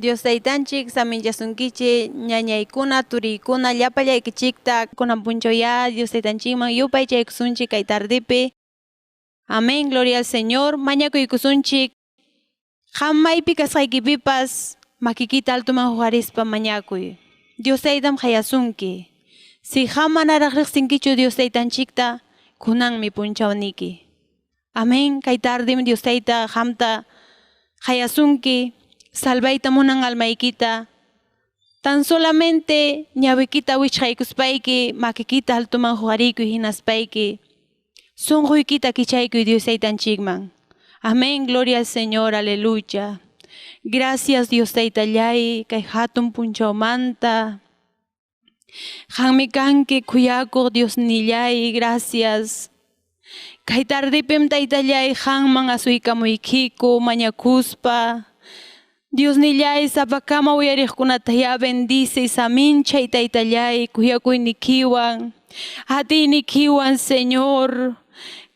Dios taytanchik saminllasunkichik ñañaykuna turiykuna llapallaykichikta kunapunchoya Dios taytanchikman yupay chaykusunchik kay tardepi. Amén, gloria al Señor. Mañakuykusunchik qam maypi kasqaykipipas makikita altuman huqarispa mañakuy. Dios taytam qayasunki. Si qam manaraq riqsinkichu Dios taytanchikta kunanmi punchawniki. Amén, kay tardem Dios tayta qamta qayasunki. Salvayta munan almaykita. Tan solamente ñawikita wichqaykuspayki makikita altuman huqariykuy hinaspayki. Sunquykita kichaykuy Dios taytanchikman. Amén, gloria al Señor, aleluya. Gracias Dios taytallay kay hatun punchawmanta. Qanmi kanki kuyakuq Dios nillay, gracias. Kay tardipim taytallay qanman asuykamuykiku mañakuspa. Dios nillay sapakama uyariqkunata ya bendice saminchay taytallay kuyakuynikiwan atiynikiwan Señor.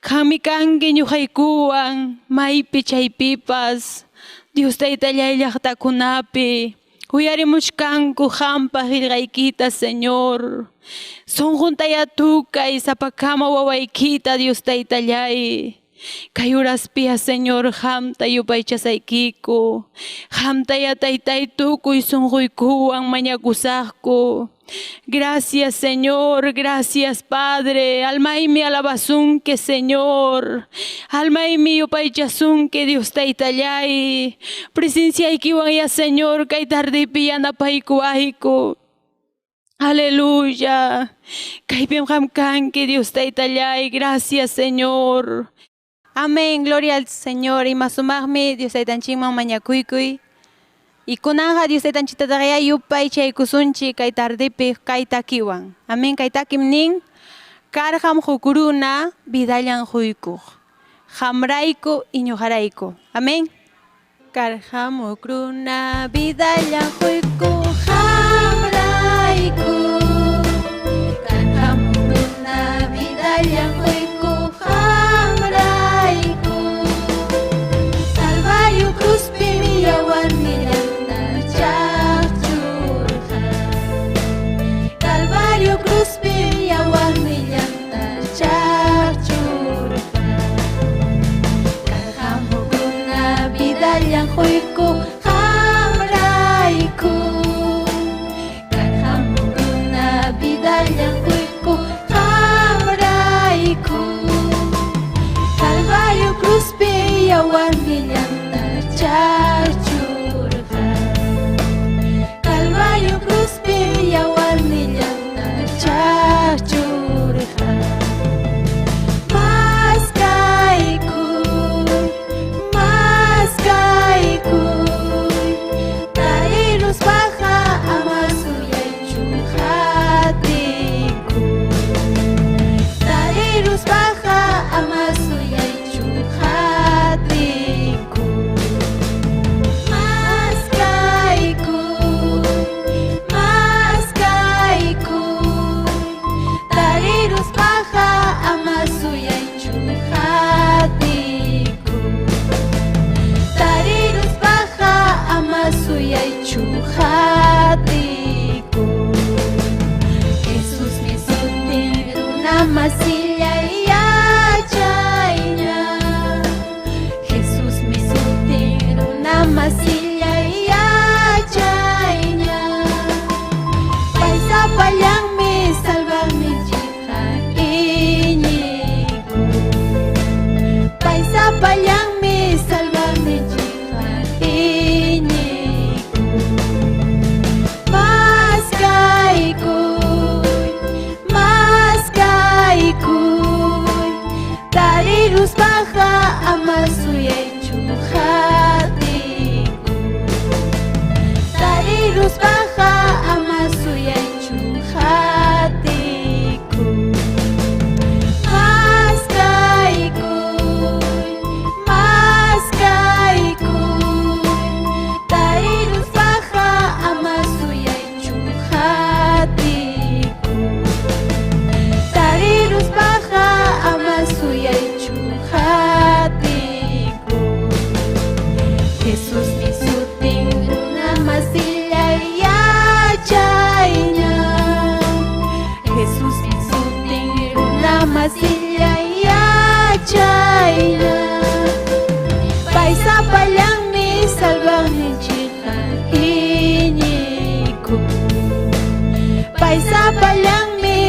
Qanmi kanki ñuqaykuwan maypi chaypipas Dios taytallay llaqtakunapi uyarimuchkanku qampaq qillqaykita Señor. Sunquntaya tukay sapakama wawaykita Dios taytallay. Kay uraspia Señor qamta yupaychasaykiku. Qamtaya taytay tukuy sunquykuwan mañakusaqku. Gracias Señor, gracias Padre. Almaymi alabasunke Señor. Almaymi yupaychasunke Dios taytallay. Presenciaykiwan ya Señor kay tardepi yanapaykuayku. Aleluya. Kaypim qam kanki Dios taytallay. Gracias Señor. Amén, gloria al Señor. Y masumagmi Dios taytanchikman mañakuykuy. Y kunanja Dios taytanchikta taqaya yupay chaykusunchik kay tardepi kay takiwan. Amén, kay takim nin. Karqam hukuruna vidallan huykuq. Qamrayku y ñuqarayku. Amén. Karqam hukuruna vidallan huykuq. Qamrayku. Karqam hukuruna vidallan huykuq. Huyku qamrayku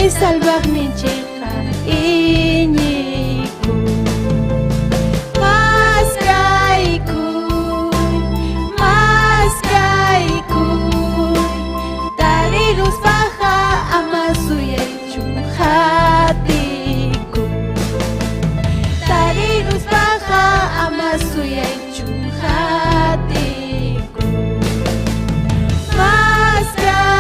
salvaqninchikqa iñikuy. Maskaykuy, tariruspaqa ama suyaychu hatikuy. Tariruspaqa ama suyaychu hatikuy. Maskaykuy,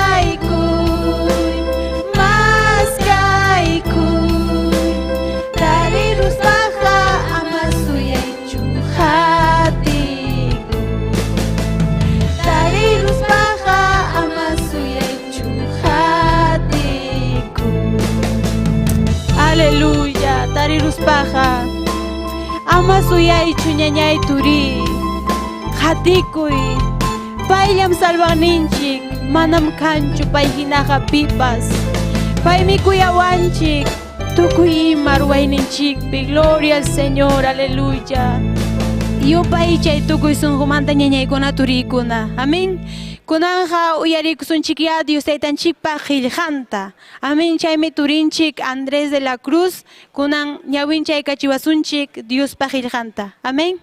tariruspaqa ama suyaychu hatikuy. Tariruspaqa ama suyaychu hatikuy. Aleluya, tariruspaqa ama suyaychu ñañay turi hatikuy. Payllam salvaqninchik, manam kanchu pay hinaqa pipas. Paymi kuyawanchik, tukuy ima ruwayninchikpi. Gloria al Señor, aleluya. Yupay chay tukuy sunqumanta ñañaykuna turiykuna. Amén. Kunanja uyarikusunchik ya Dios taytanchikpa qillqanta. Amén. Chaymi turinchik Andrés de la Cruz, kunan ñawinchay kachiwasunchik Diospa qillqanta. Amén.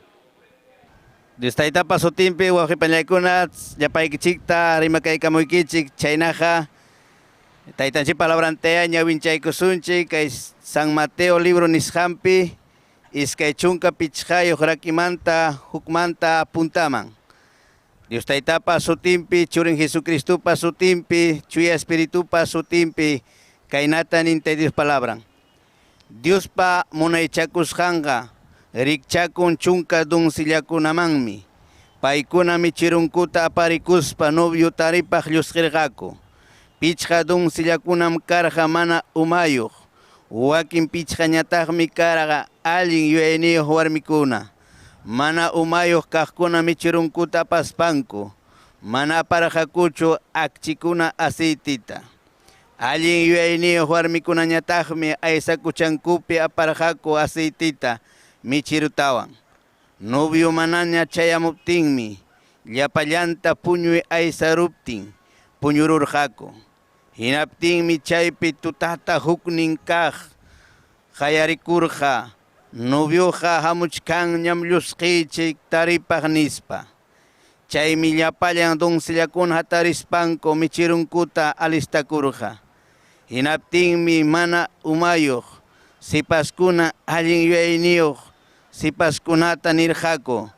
Dios taytapa sutinpi waqipañaykuna llapaykichikta rimakaykamuykichik chaynaqa taytanchik palabrantea ñawinchaykusunchik kay San Mateo libro nisqanpi iskay chunka pichqayuq rakimanta hukmanta apuntaman. Dios taytapa sutinpi churin Jesucristupa sutinpi chuya Espiritupa sutinpi kaynata nintay Dios palabran. Diospa munaychakusqanqa rikchakun chunka doncellakunamanmi. Paykuna michirunkuta aparikuspa novio taripaq llusqirqaku. Pichqa doncellakunam karqa mana umayuq. Wakin pichqañataqmi karqa allin yuyayniyuq warmikuna. Mana umayuq kaqkuna michirunkuta apaspanku. Mana aparqakuchu akchikuna aceitita. Allin yuyayniyuq warmikunañataqmi aysakuchankupi aparqaku aceitita michirutawan. Novio manaña chayamuptinmi llapallanta puñuy aysaruptin puñururqaku. Hinaptinmi chaypi tutata huknin kaq qayarikurqa. Novioqa hamuchkanñam llusqichik taripaq nispa. Chaymi llapallan doncellakuna hatarispanku michirunkuta alistakurqa. Hinaptinmi mana umayuq sipaskuna allin yuyayniyuq sipaskunata nirqaku.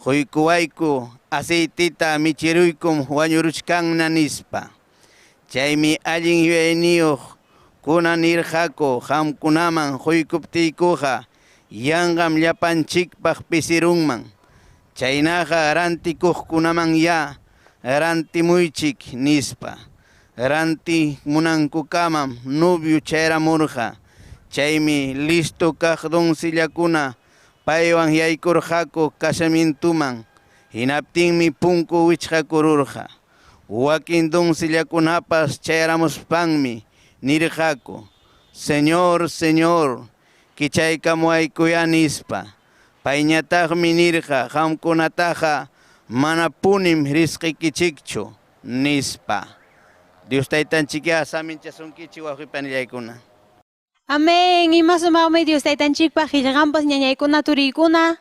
Quykuwayku aceitita michiruykum wañuruchkanna nispa. Chaymi allin yuyayniyuq kuna nirqaku qamkunaman quykuptiykuqa yanqam llapanchikpaq pisirunman. Chaynaqa rantikuqkunaman ya rantimuychik nispa. Ranti munankukamam novio chayramurqa. Chaymi listo kaq doncellakuna paywan yaykurqaku casamientuman. Hinaptinmi punku wichqakururqa. Wakin doncellakunapas chayaramuspanmi nirqaku. Señor, Señor, kichaykamuwaykuya nispa. Payñataqmi nirqa qamkunataqa mana punim risqikichikchu nispa. Dios taytanchikya saminchasunkichik wawqipanillaykuna. Amén. Imasumaqmi Dios taytanchikpa qillqanpas ñañaykuna turiykuna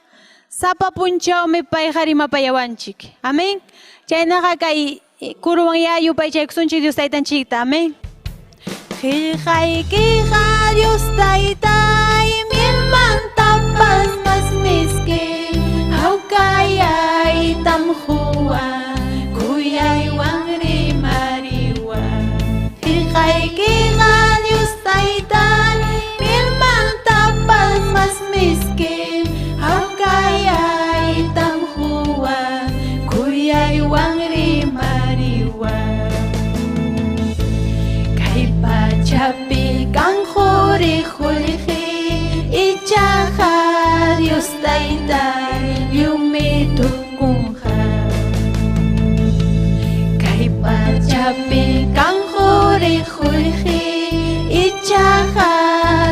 sapa punchawmi payqa rimapayawanchik. Amén. Chaynaqa kay kuruwan ya yupaychaykusunchik Dios taytanchikta. Amén. Qillqaykiqa Dios taytay milmantapas mas miski hawkayaytam huwan kuyaywan rimariwan. Qillqaykiqa Dios taytay milmantapas mas miski hawkayaytam huwan kuyaywan rimariwan. Kay pachapi kang huri-huri ichaqa Dios taytay yumitukungqa. Kay pachapi kang huri-huri ichaqa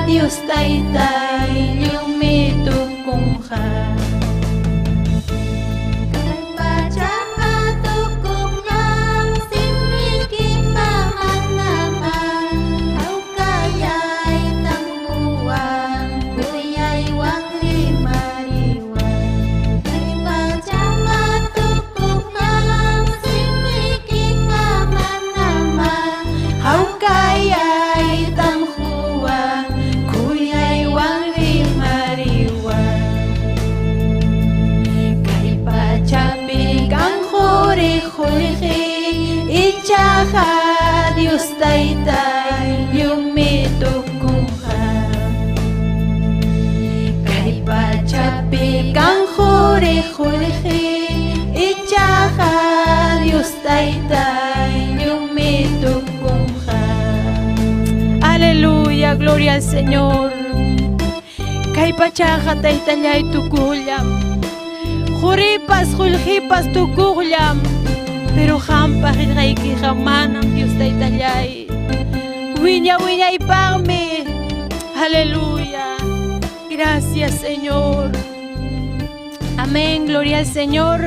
Dios taytay yumitukungqa. Kay pachaqa tukungqa simiki pamanaqa hawkay Dios taytay llumi tukunqa kay pachapi kan jurij ichaqa Dios taytay llumi tukunqa. Aleluya, gloria al Señor. Kay pachaqa taytallay tukullam juripas juljipas tukullam pero hampa riraykiqa manam Dios taytallay wiñaypaqmi. Aleluya, gracias Señor. Amén, gloria al Señor.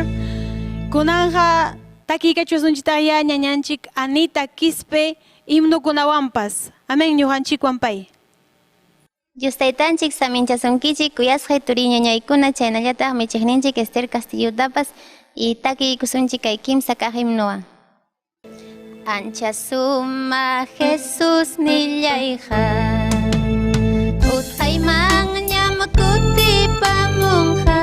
Kunanja takikachusunchitaya ñañanchik Anita Quispe himnukunawanpas. Amén, ñuqanchikwanpay. Dios taytanchik saminchasunkichik kuyasqay turi ñañaykuna chaynallataq michiqninchik Esther Castillutapas y takiykusunchik kay kimsa kaq himnuwan. Ancha suma Jesús nillayqa utqayman ñam kutipamunqa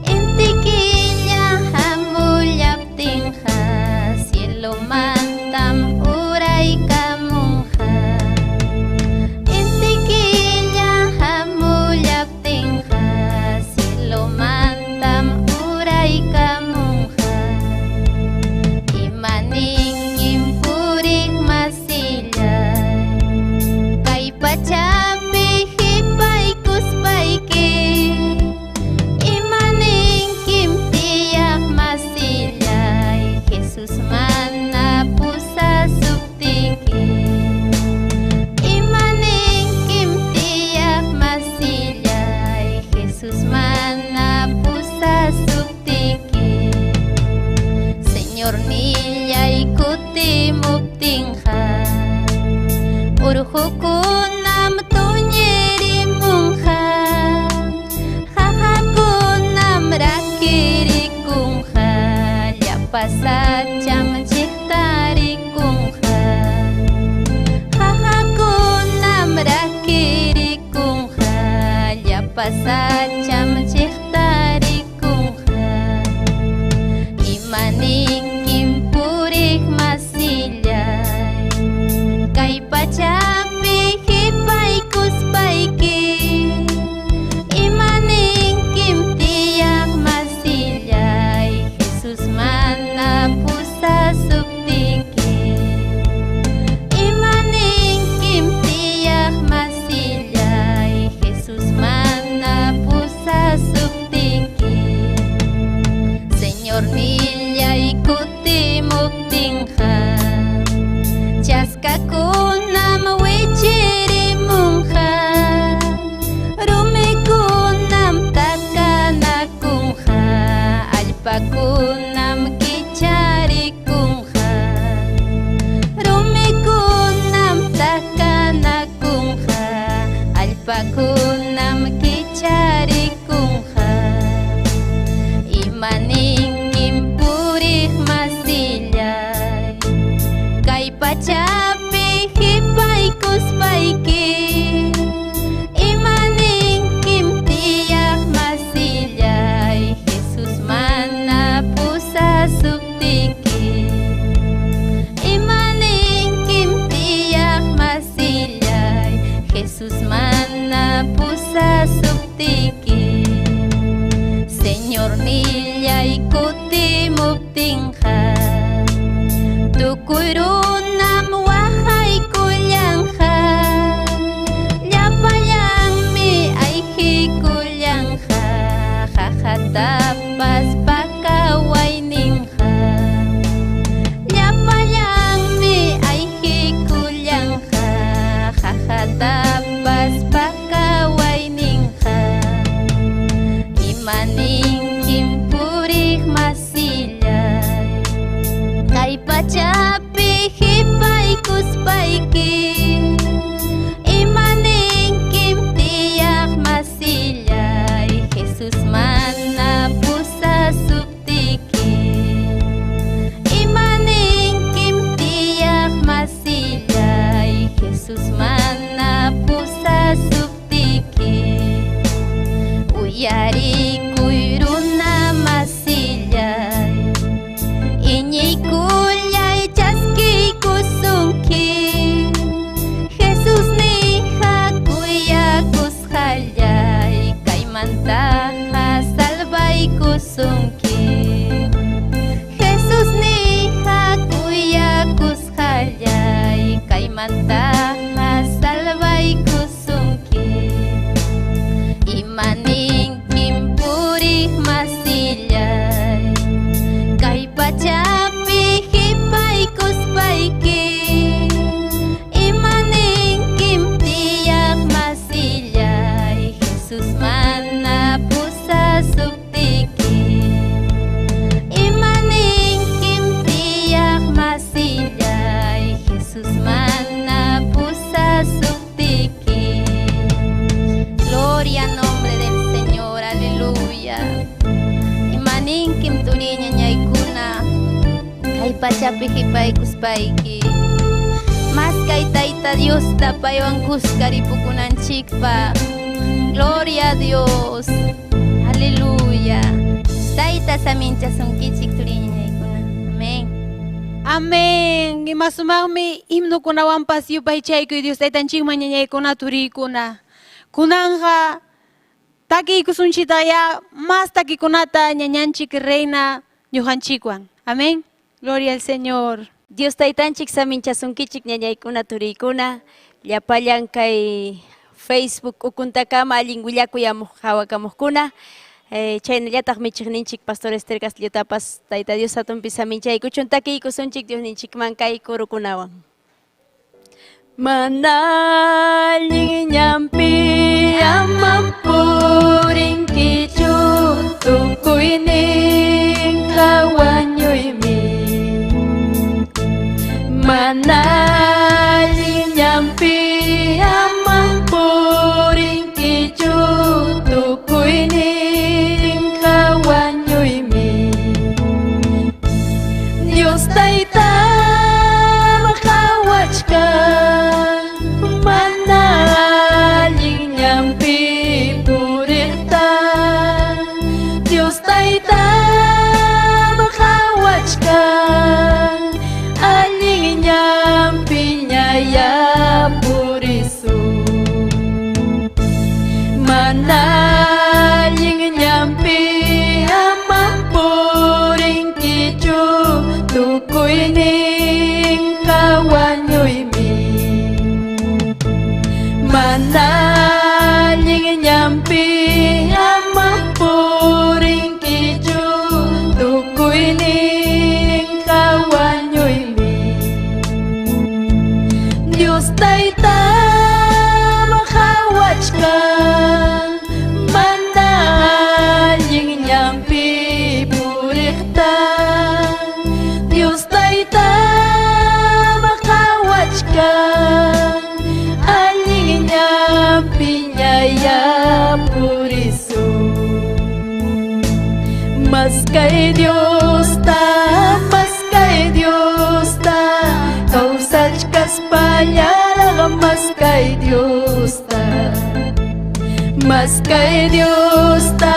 inti killa hamullaptinqa cielomantam uraykamunqa inti killa hamullaptinqa cielomantam uraykamunqa imanin purik masillay kay pachapi hipaykuspayki imanin kimtiyak masillay Jesus mana pusasuptiki imanin kimtiyak masillay Jesus mana pusasuptiki Señor nillay kutimuptinqa urhukunam tuñirimunqa hahakunam rakirikunqa llapasacham chiqtarikunqa hahakunam rakirikunqa llapasacham chiqtarikunqa imanin kimpurik masillay kay pachapi hipaykuspayki imanin kimtiyak masillay Jesus mana pusasuptiki imanin kimtiyak masillay Jesus mana pusasuptiki Señor nillay kutimuptinqa chaskakunam wichirimunqa rumikunam takanakunqa allpakunam kicharikunqa rumikunam takanakunqa allpakunam kicharikunqa imanin kimpurik masillay kay pachapi hipaykuspayki imanin kimtiyak masillay Jesus mana pusasuptiki imanin kimtiyak masillay Jesus mana pusasuptiki Señor nillay kutimuptinqa tukuyrunam waqaykullanqa llapallanmi ayqiykullanqa hahatapas pakawayninqa llapallanmi ayqiykullanqa hahatapas pakawayninqa imanin kimpurik masillay kay pachapi manta salvay kusungki imaning kimpuri masillay kay pachapi hipay kuspayki imaning kimtiyak masillay Jesus mana pusa suktiki imaning kimtiyak masillay Jesus mana pusa suktiki. Gloria al nombre del Señor, aleluya. Imaning kimturinya nyaykuna kay pachapi hipay kuspayki mas kay tayta Dios tapaywan kuskaripukunanchikpa. Gloria a Dios, aleluya. Tayta saminchasunkichik turinya nyaykuna. Amén. Amén. Imasumaqmi himnukunawanpas yupay chaykuy Dios taytanchikman ñañaykuna turiykuna. Kunanja takiykusunchitaya mas takikunata ñañanchik reina ñujanchikwan. Amén. Gloria al Señor. Dios taytanchik saminchasunkichik ñañaykuna turiykuna llapallan kay Facebook ukuntakama allin willakuyamuq hawakamuqkuna chaynallataq michiqninchik Pastor Esther Castillotapas Tayta Dios hatunpi saminchaykuchun takiykusunchik Diosninchikman kay kurukunawan. Mana allin ñampi amampurinkichu tukuynin hawañuymi mana allin ñampi amampurinkichu tukuynin hawañuymi Dios tayta mahawachka mana allin ñampi puriqta Dios tayta mahawachka allin ñampi ñaya purisu mana allin ñampi amampurinkichu tukuynin hawañuymi mana allin ñampi amampurinkichu tukuynin hawañuymi Dios tayta mahawachka mana allin ñampi puriqta Dios tayta mahawachka allin ñampi ñaya purisu mas kay Dios ta kawsachkas pallaqa mas kay Dios ta mas kay Dios ta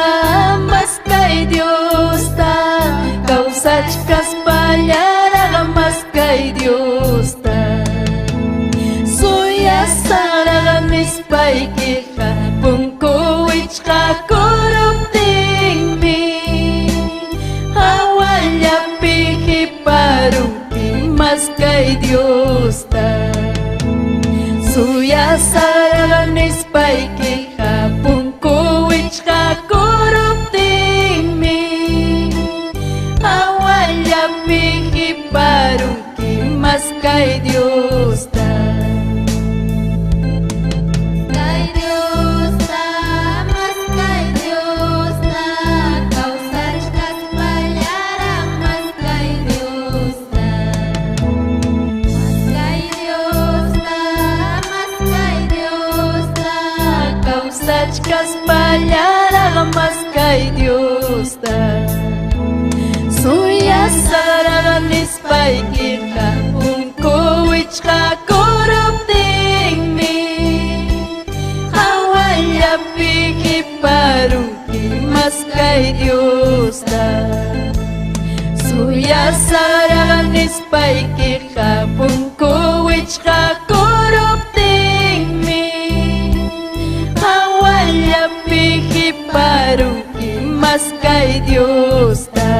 kawsachkas pallaqa mas kay Dios ta suyasaraqa nispaykiqa punkuwichqa kuruptinmi hawallapi hiparunki mas kay Dios ta suyasaraqa nispaykiqa punkuwichqa kuruptinmi hawallapi hiparunki mas kay Dios ta Kay Dios ta, mas kay Dios ta, kawsachkas pallaran mas kay Dios ta. Mas kay Dios ta, mas kay Dios ta, kawsachkas pallaran mas kay Dios ta suyasaraqa nispaykiqa punkuwichqa kuruptinmi hawallapi hiparunki mas kay Dios ta suyasaraqa nispaykiqa punkuwichqa kuruptinmi hawallapi hiparunki mas kay Dios ta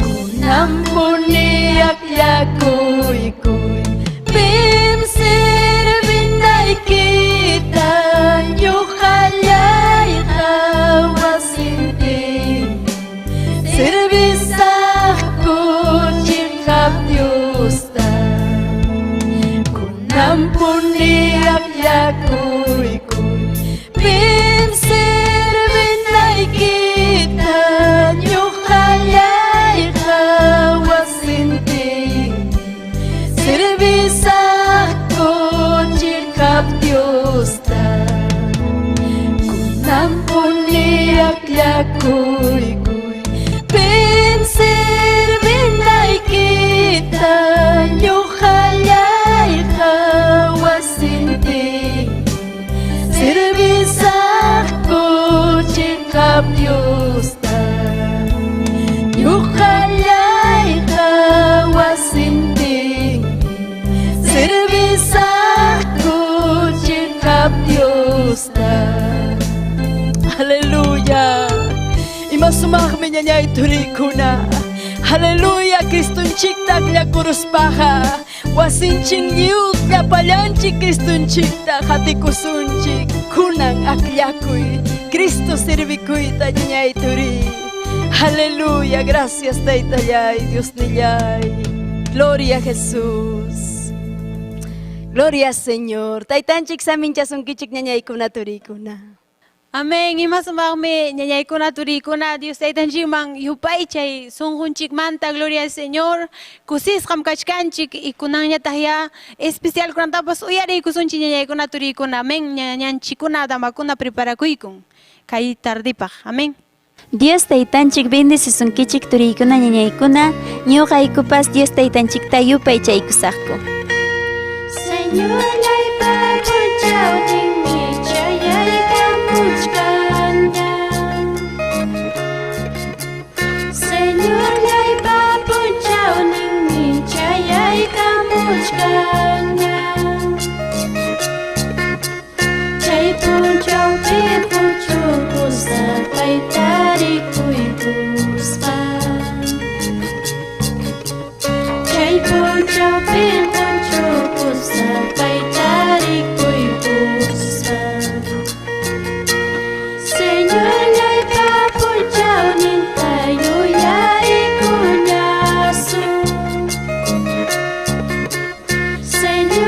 kunampuni yakyakuykuy Diosta kunampuniak yakuy Pinser binay kita nyuhayay kawasinting Servisak ko chikap Diosta kunampuniak yakuy Pinser binay kita nyuhayay kawasinting Servisak ko chikap Diosta nyuhayay kawasinting Servisak ko chikap Diosta Haleluya Imasumahmi niya iturikuna Haleluya Kristunchik takля kuruspaha Wasinching yuk yapalyanchik Kristunchik tak hati kusunchik Kunang akyakuy Cristo servikuy niya ituri Haleluya Gracias taytayay Dios niyay Gloria a Jesús Gloria Señor Taytanchik saminchasunkichik niya ikunaturikuna Amén. Imasumagme ñañay kuna turi kuna Dios taytanchik man yupay chay sunjunchik manta gloria al Señor. Kusis kamkachkanchik y kunan ñatahya especial kunan tapas uyari kusunchik ñañay kuna turi kuna. Amén. Ñañanchikuna damakuna preparakuykun. Kay tardipaj. Amén. Dios taytanchik bendecisunkichik turiykuna ñañaykuna ñuqaykupas Dios taytanchikta yupay chaykusaqku. Señor laypa punchawninmi chayaykamuchkanya Señor laypa punchawninmi chayaykamuchkanya Chay punchawpi puchukusa paytarikuykusqa Chay punchawpi puchukusa paytarikuykusqa Señor laypa punchawninta yuyarikuñasu Señor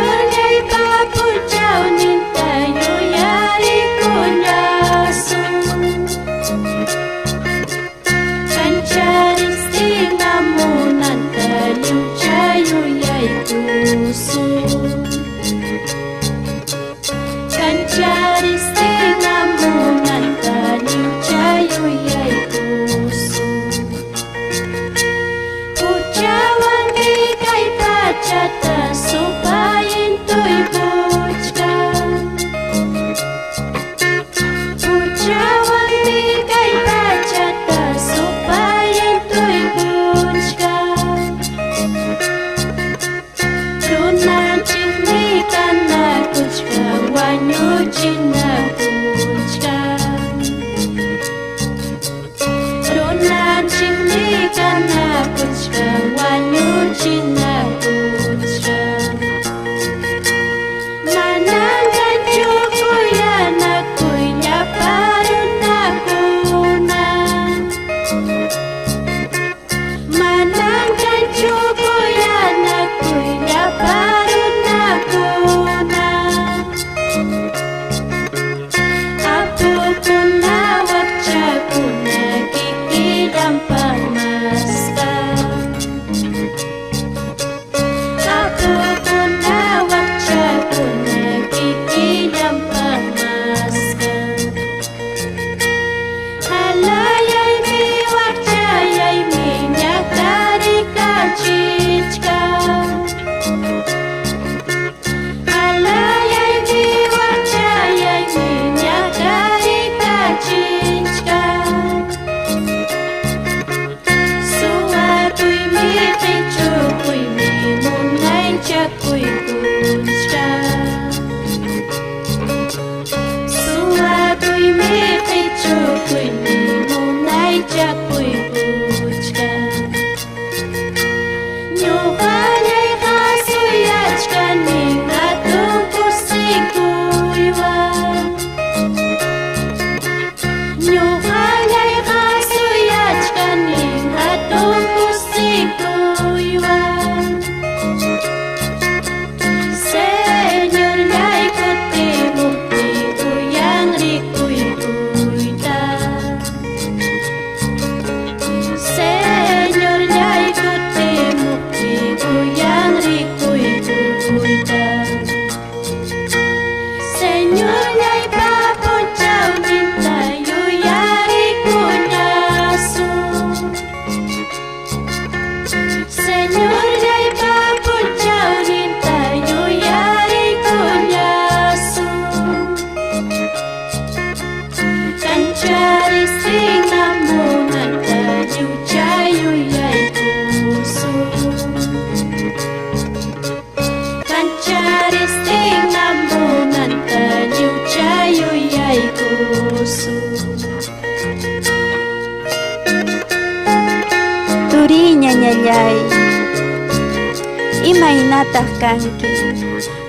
imaynataq kanki.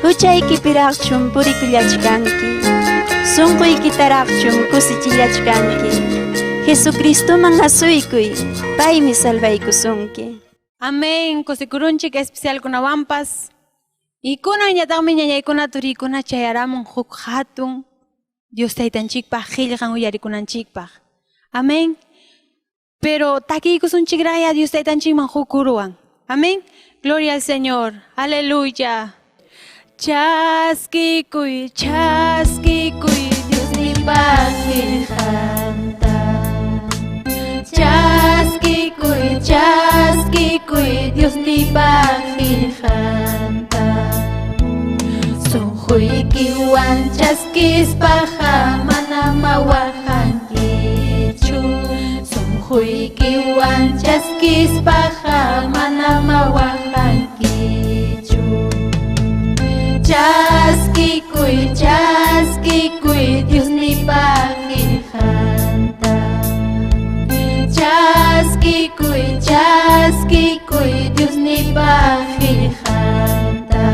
Huchaykipiraqchun purikullachkanki. Sunquykitaraqchun kusichillachkanki. Jesucristoman asuykuy, paymi salvaykusunki. Amén. Kusikurunchik especial kunawampas. Y kunan ñataqmi ñañaykuna turiykuna chayaramun huk hatun Dios taytanchikpaq qillqan uyarikunanchikpaq. Amén. Pero takiykusunchikraya Dios taytanchikman huk uruwan. Amén. Gloria al Señor. Aleluya. Chaskikuy, chaskikuy, Dios nipaq qillqanta. Chaskikuy, chaskikuy, Dios nipaq qillqanta. Sunquykiwan chaskispaqa mana mawaqankichu. Sunquykiwan chaskispaqa mana mawaqankichu. Chaskikuy, chaskikuy, Dios nipaq qillqanta. Chaskikuy, chaskikuy, Dios nipaq qillqanta.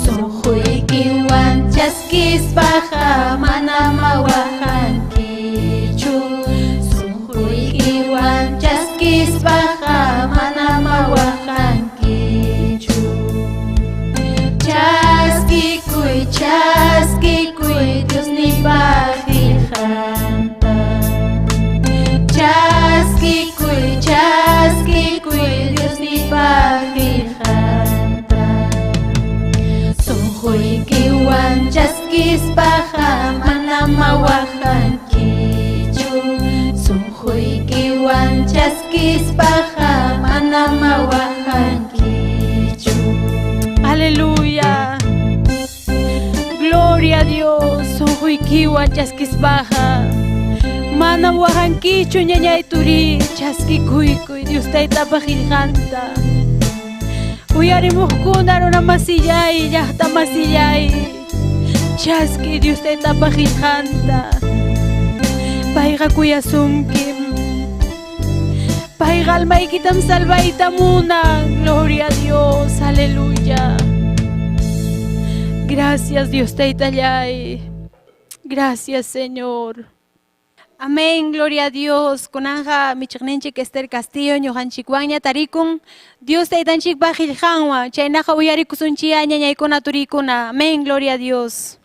Sunquykiwan chaskispaqa mana mawaqankichu. Sunquykiwan chaskispaqa mana mawaqankichu. Chaskikuy, chaskikuy, Dios nipaq qillqanta. Chaskikuy, chaskikuy, Dios nipaq qillqanta. Sunquykiwan chaskispaqa mana mawaqankichu. Sunquykiwan chaskispaqa mana mawaqankichu. Aleluya. Gloria a Dios. Sunquykiwan chaskispaqa mana mawaqankichu ñañay turi chaskikuykuy Dios taytapaq qillqanta. Uyarimuqkuna runa masillay, llaqta masillay, chaski Dios taytapaq qillqanta. Payqa kuyasunkim, payqa almaykitam salvayta munan. Gloria a Dios, aleluya. Gracias Dios taytallay, gracias Señor. Amén, gloria a Dios. Kunanja michiqninchik Esther Castillo ñuqanchikwanña tarikun Dios taytanchikpaq qillqanwan. Chaynaqa uyarikusunchia ñañaykuna turiykuna. Amén, gloria a Dios.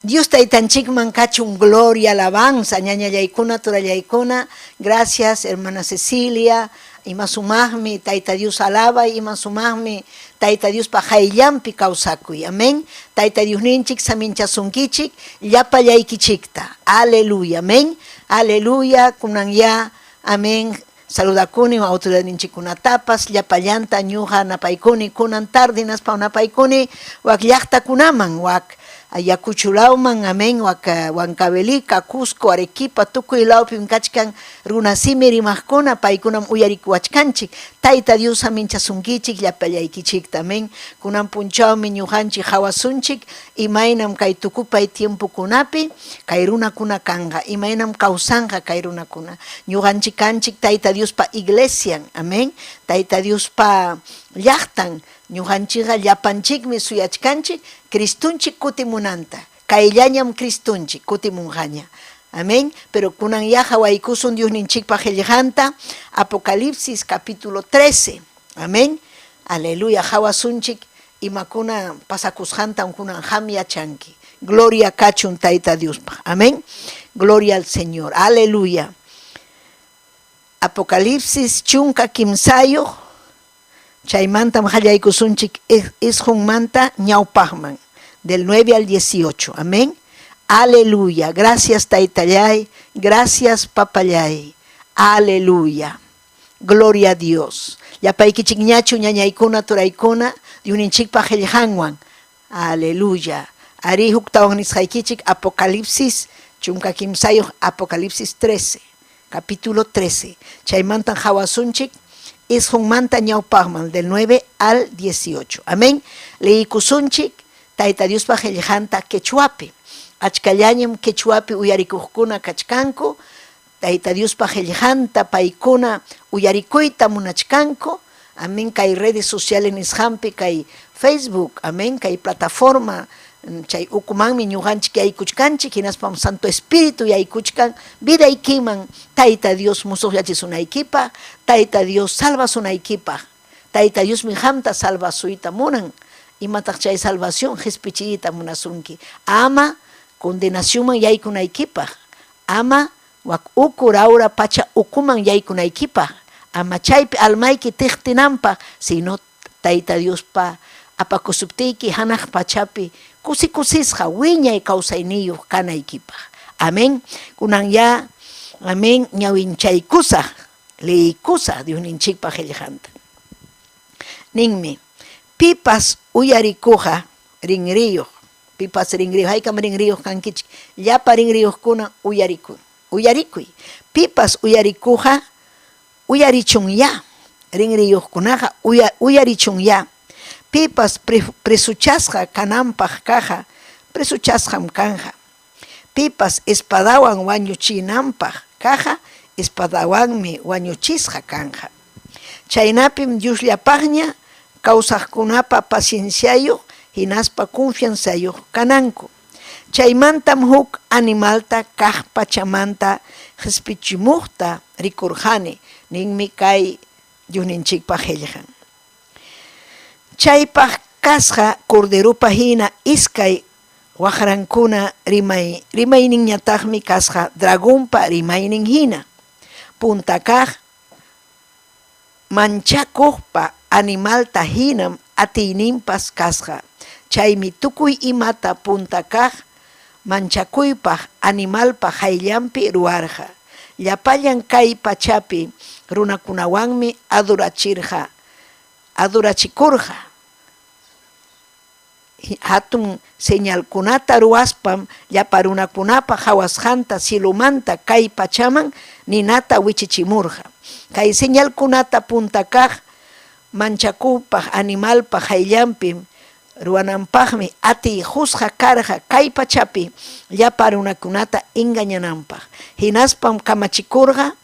Dios taytanchikman kachun gloria, alabanza, ñañallaykuna, turallaykuna. Gracias, hermana Cecilia. Ima sumaqmi Tayta Dios alaba, ima sumaqmi Tayta Dios pajayllampi kawsakuy. Amén. Tayta Dios ninchik saminchasunkichik llapallaykichikta. Aleluya. Amén. Aleluya. Kunan ya. Amén. Saludakuni autoridad ninchikunatapas llapallanta ñuqa napaykuni kunan tardinas pa napaykuni wak llaqtakunaman wak Ayacuchulauman, amén, Huancavelica, Cusco, Arequipa, tukuy laupim kachkan runasimi rimaqkuna paykunam uyarikuwachkanchik. Tayta Dios aminchasunkichik llapallaykichikta, amén. Kunan punchawmi ñuqanchik hawasunchik, imaynam kay tukupay tiempokunapi kay runakuna kanga, imaynam kawsanqa kay runakuna. Ñuqanchik kanchik Tayta Dios pa iglesian, amén. Tayta Dios pa llaqtan. Ñuqanchikqa llapanchikmi suyachkanchik Cristunchik kutimunanta. Kayllañam Cristunchik kutimunqaña. Amén. Pero kunan yaqa waykusun Dios ninchikpaq qillqanta Apocalipsis capítulo 13. Amén. Aleluya. Hawasunchik imakuna pasakusqanta kunan ham yachanki. Gloria kachun Tayta Diospaq. Amén. Gloria al Señor. Aleluya. Apocalipsis chunka kimsayo. Chaymantam hallaykusunchik isqunmanta ñawpaqman del 9 al 18. Amén. Aleluya. Gracias Taytallay. Gracias Papallay. Aleluya. Gloria a Dios. Yapaykichik ñachu ñañaykuna turaykuna diuninchikpa qillqanwan. Aleluya. Ari huktawan nisqaykichik Apocalipsis chunka kimsayuq Apocalipsis 13. Capítulo 13. Chaymantam hawasunchik isqunmanta ñawpaqman del 9 al 18. Amén. Leikusunchik Tayta Diospa qillqanta quechuapi. Achkallañam quechuapi uyarikuqkuna kachkanku. Tayta Dios pajellanta paikuna uyarikuyta munachkanko. Amén, kay redes sociales nishampi, kay Facebook, amén, kay plataforma, chay ukumanmi ñuqanchik yaykuchkanchik, hinaspam Santo Espíritu yaykuchkan, vidaykiman Tayta Dios musuqyachisunaykipa, Tayta Dios salvasunaykipa, Tayta Dios mi hamta salvasuyta munan, imataq chay salvación hispichiyta munasunki, ama condenacionman yaykunaykipa, ama wak uku rawra pacha ukuman yaykunaykipa, ama chaypi almayki tiqtinanpaq, sino Tayta Dios pa apakusuptiyki hanaq pachapi kusikusisqa wiñay kawsayniyuq kanaykipaq. Amén. Kunan ya, amén, ñawinchaykusaq, leykusaq Diosninchikpaq qillqanta. Ninmi, pipas uyarikuqa rinriyuq, pipas rinriyuq, haykam rinriyuq kankichik, llapa rinriyuqkuna uyarikuy. Pipas uyarikuqa uyarichunya, rinriyuqkunaqa uyarichunya. Pipas presuchasqa kananpaq kaqa, presuchasqam kanja. Pipas espadawan wañuchinanpaq kaqa, espadawanmi wañuchisqa kanja. Chaynapim Diosllapaqña kawsaqkunapa pacienciayuq, hinaspa confianzayuq kananku. Chaymantam huk animalta kaq pachamanta hispichimuqta rikurqani, ninmi kay Diosninchikpaq qillqan. Chaypaq kasqa corderupa hina iskay waqrankuna rimayninñataqmi kasqa dragonpa rimaynin hina. Punta kaq manchakuqpa animalta hinam atiyninpas kasqa. Chaymi tukuy imata punta kaq manchakuypaq animalpa hayllanpi ruwarqa. Llapallan kay pachapi runakunawanmi adurachikurqa. Hatun señalkunata ruwaspam llapa runakunapa hawasqanta silumanta kay pachaman ninata wichichimurqa. Kay señalkunata punta kaq manchakupaq animalpaq hayllanpi ruwananpaqmi atiykusqa karqa kay pachapi llapa runakunata engañananpaq. Hinaspam kamachikurqa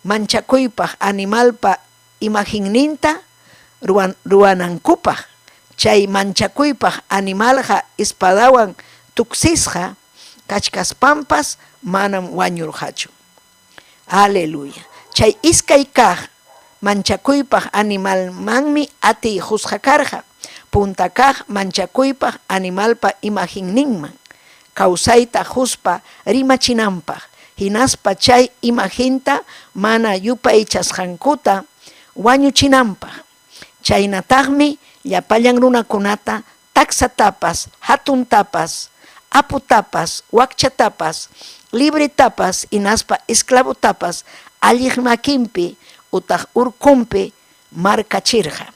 manchakuypaq animalpa imaginninta ruwanankupaq. Chay manchakuypaq animalqa espadawan tuksisqa kachkaspampas manam wañurqachu. Aleluya. Chay iskay kaq manchakuypaq animalmanmi atiykusqa karqa. Punta kaq manchakuypaq animalpa imaginninman kawsayta huspa rimachinanpaq. Hinaspa chay imaginta mana yupaychasqankuta wañuchinanpaq. Chaynataqmi llapallan runakunata taksatapas, hatuntapas, aputapas, wakchatapas, libretapas, hinaspa esclavotapas alliq makinpi utaq urkunpi markachirqa.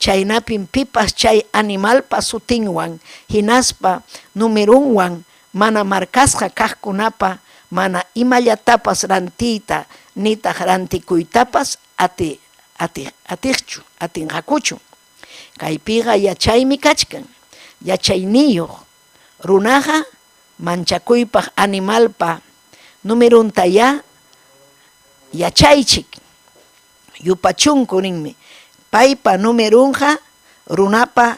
Chaynapim pipas chay animalpa sutinwan, hinaspa numerunwan mana markasqa kaqkunapa mana imallatapas rantiyta nitaq rantikuytapas atinqakuchu. Kaypiqa yachaymi kachkan, yachayniyuq runaqa manchakuypaq animalpa numerunta yachaychik, yupachunku ninmi. Paypa numerunqa runapa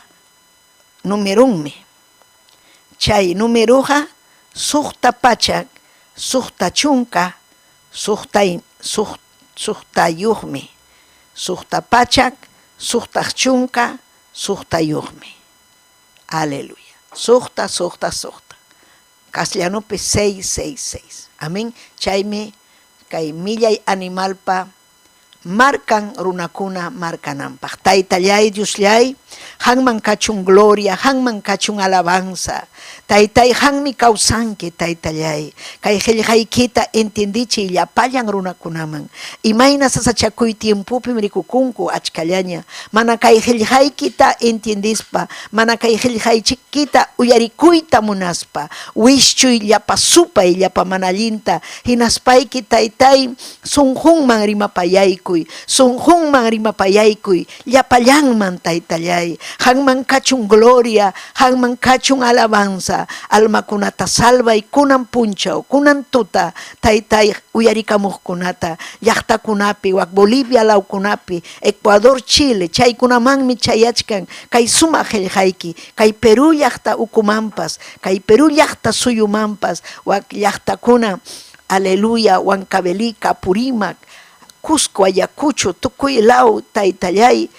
numerunmi. Chay numeruqa suqta pachak, suqta chunka, suqtayuqmi. Suqta pachak, suqta chunka, suqtayuqmi. Aleluya. Suqta. Castellanopi 666. Amén. Chaymi kay millay animalpa marcan runakuna marcananpaq. Taytallay Diosllay, hanman kachun gloria, hanman kachun alabanza. Taytay hanmi kawsanki taytallay. Kay qillqaykita entendichi llapallan runakunaman. Imayna sasachakuy tiempupim rikukunku achkallaña. Mana kay qillqaykita entendispa, mana kay qillqaychikita uyarikuyta munaspa. Wishchuy llapa supay llapa manallinta hinaspayki taytay sunqunman rimapayayku. rimapayaykuy, sunjunman rimapayaykuy, llapallanman taytallay, hanman kachun gloria, hanman kachun alabanza, almakunata salvay kunan punchaw, kunan tuta, taytay uyarikamuqkunata, llaqtakunapi, wak Bolivia lawkunapi, Ecuador, Chile, chaykunamanmi chayachkan, kay sumaq qillqayki, kay Perú llaqta ukumampas, kay Perú llaqta suyumampas, wak llaqtakuna, aleluya, Huancavelica, Apurímac, Cusco, Ayacucho, tukuy law taytallay,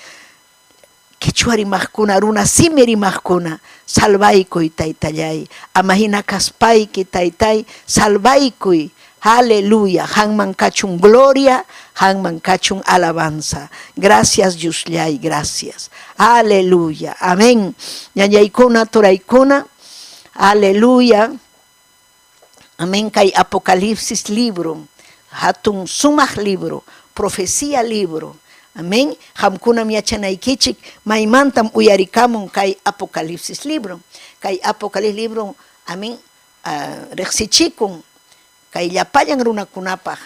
Quechua rimaqkuna, runa simi rimaqkuna, salvaykuy taytallay, amahina kaspayki taytay, salvaykuy, aleluya, hanman kachun gloria, hanman kachun alabanza. Gracias Diosllay, gracias. Aleluya, amén. Ñañaykuna, turaykuna, aleluya. Amén, kay Apocalipsis libro, hatun sumaq libro, profecía libro. Amén. Hamkunam yachanaykichik maymantam uyarikamun kay Apocalipsis libro. Kay Apocalipsis libro, amén, reqsichikun kay llapallan runakunapaq,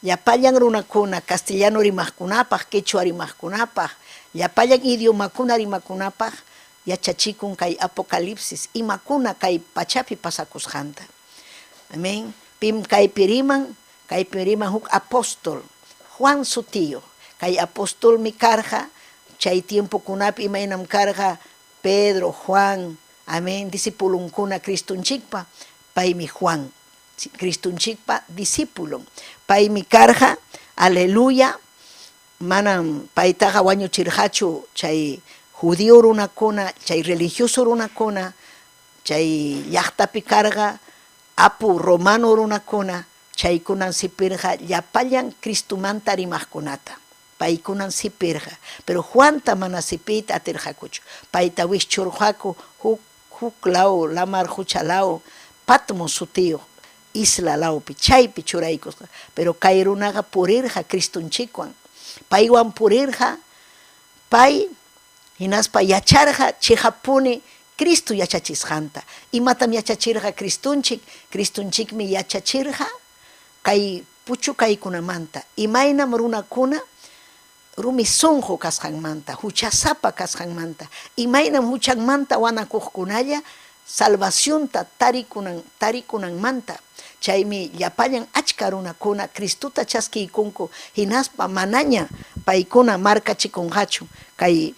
llapallan runakuna castellano rimaqkunapaq, quechua rimaqkunapaq, llapallan idiomakuna rimakunapaq, yachachikun kay Apocalipsis imakuna kay pachapi pasakusqanta. Amén. Pim kay piriman huk apóstol, Juan su tío, kay apóstol mi karja, chay tiempo kunapi imaynam karja, Pedro, Juan, amén, discipulunkuna Cristunchikpa, pay mi Juan, Cristunchikpa discípulo, pay mi karja, aleluya, manam paytaqa wañuchirqachu chay judío runakuna, chay religioso runakuna, chay llaqtapi karqa, apu romano runakuna, chaykunan sipirqa llapallan Cristumanta rimaqkunata, paykunan sipirqa, pero Juanta mana sipiyta atirqakuchu, payta wischurqaku huk law, lamar huchalaw, Patmos su tío, isla lawpi, chaypi churaykusqa, pero kay runaqa purirqa Cristunchikwan, paywan purirqa, pay hinaspa yacharqa chihapuni Cristo yachachisqanta, imatam yachachirqa Cristunchikmi yachachirqa kay puchu kaykunamanta, imaynam runakuna rumi sunqu kasqanmanta, huchasapa kasqanmanta, imaynam huchanmanta wanakuqkunalla salvacionta tarikunanmanta, chaymi llapallan achka runakuna Cristuta chaskiykunku, hinaspa manaña paykuna markachikunqachu, kay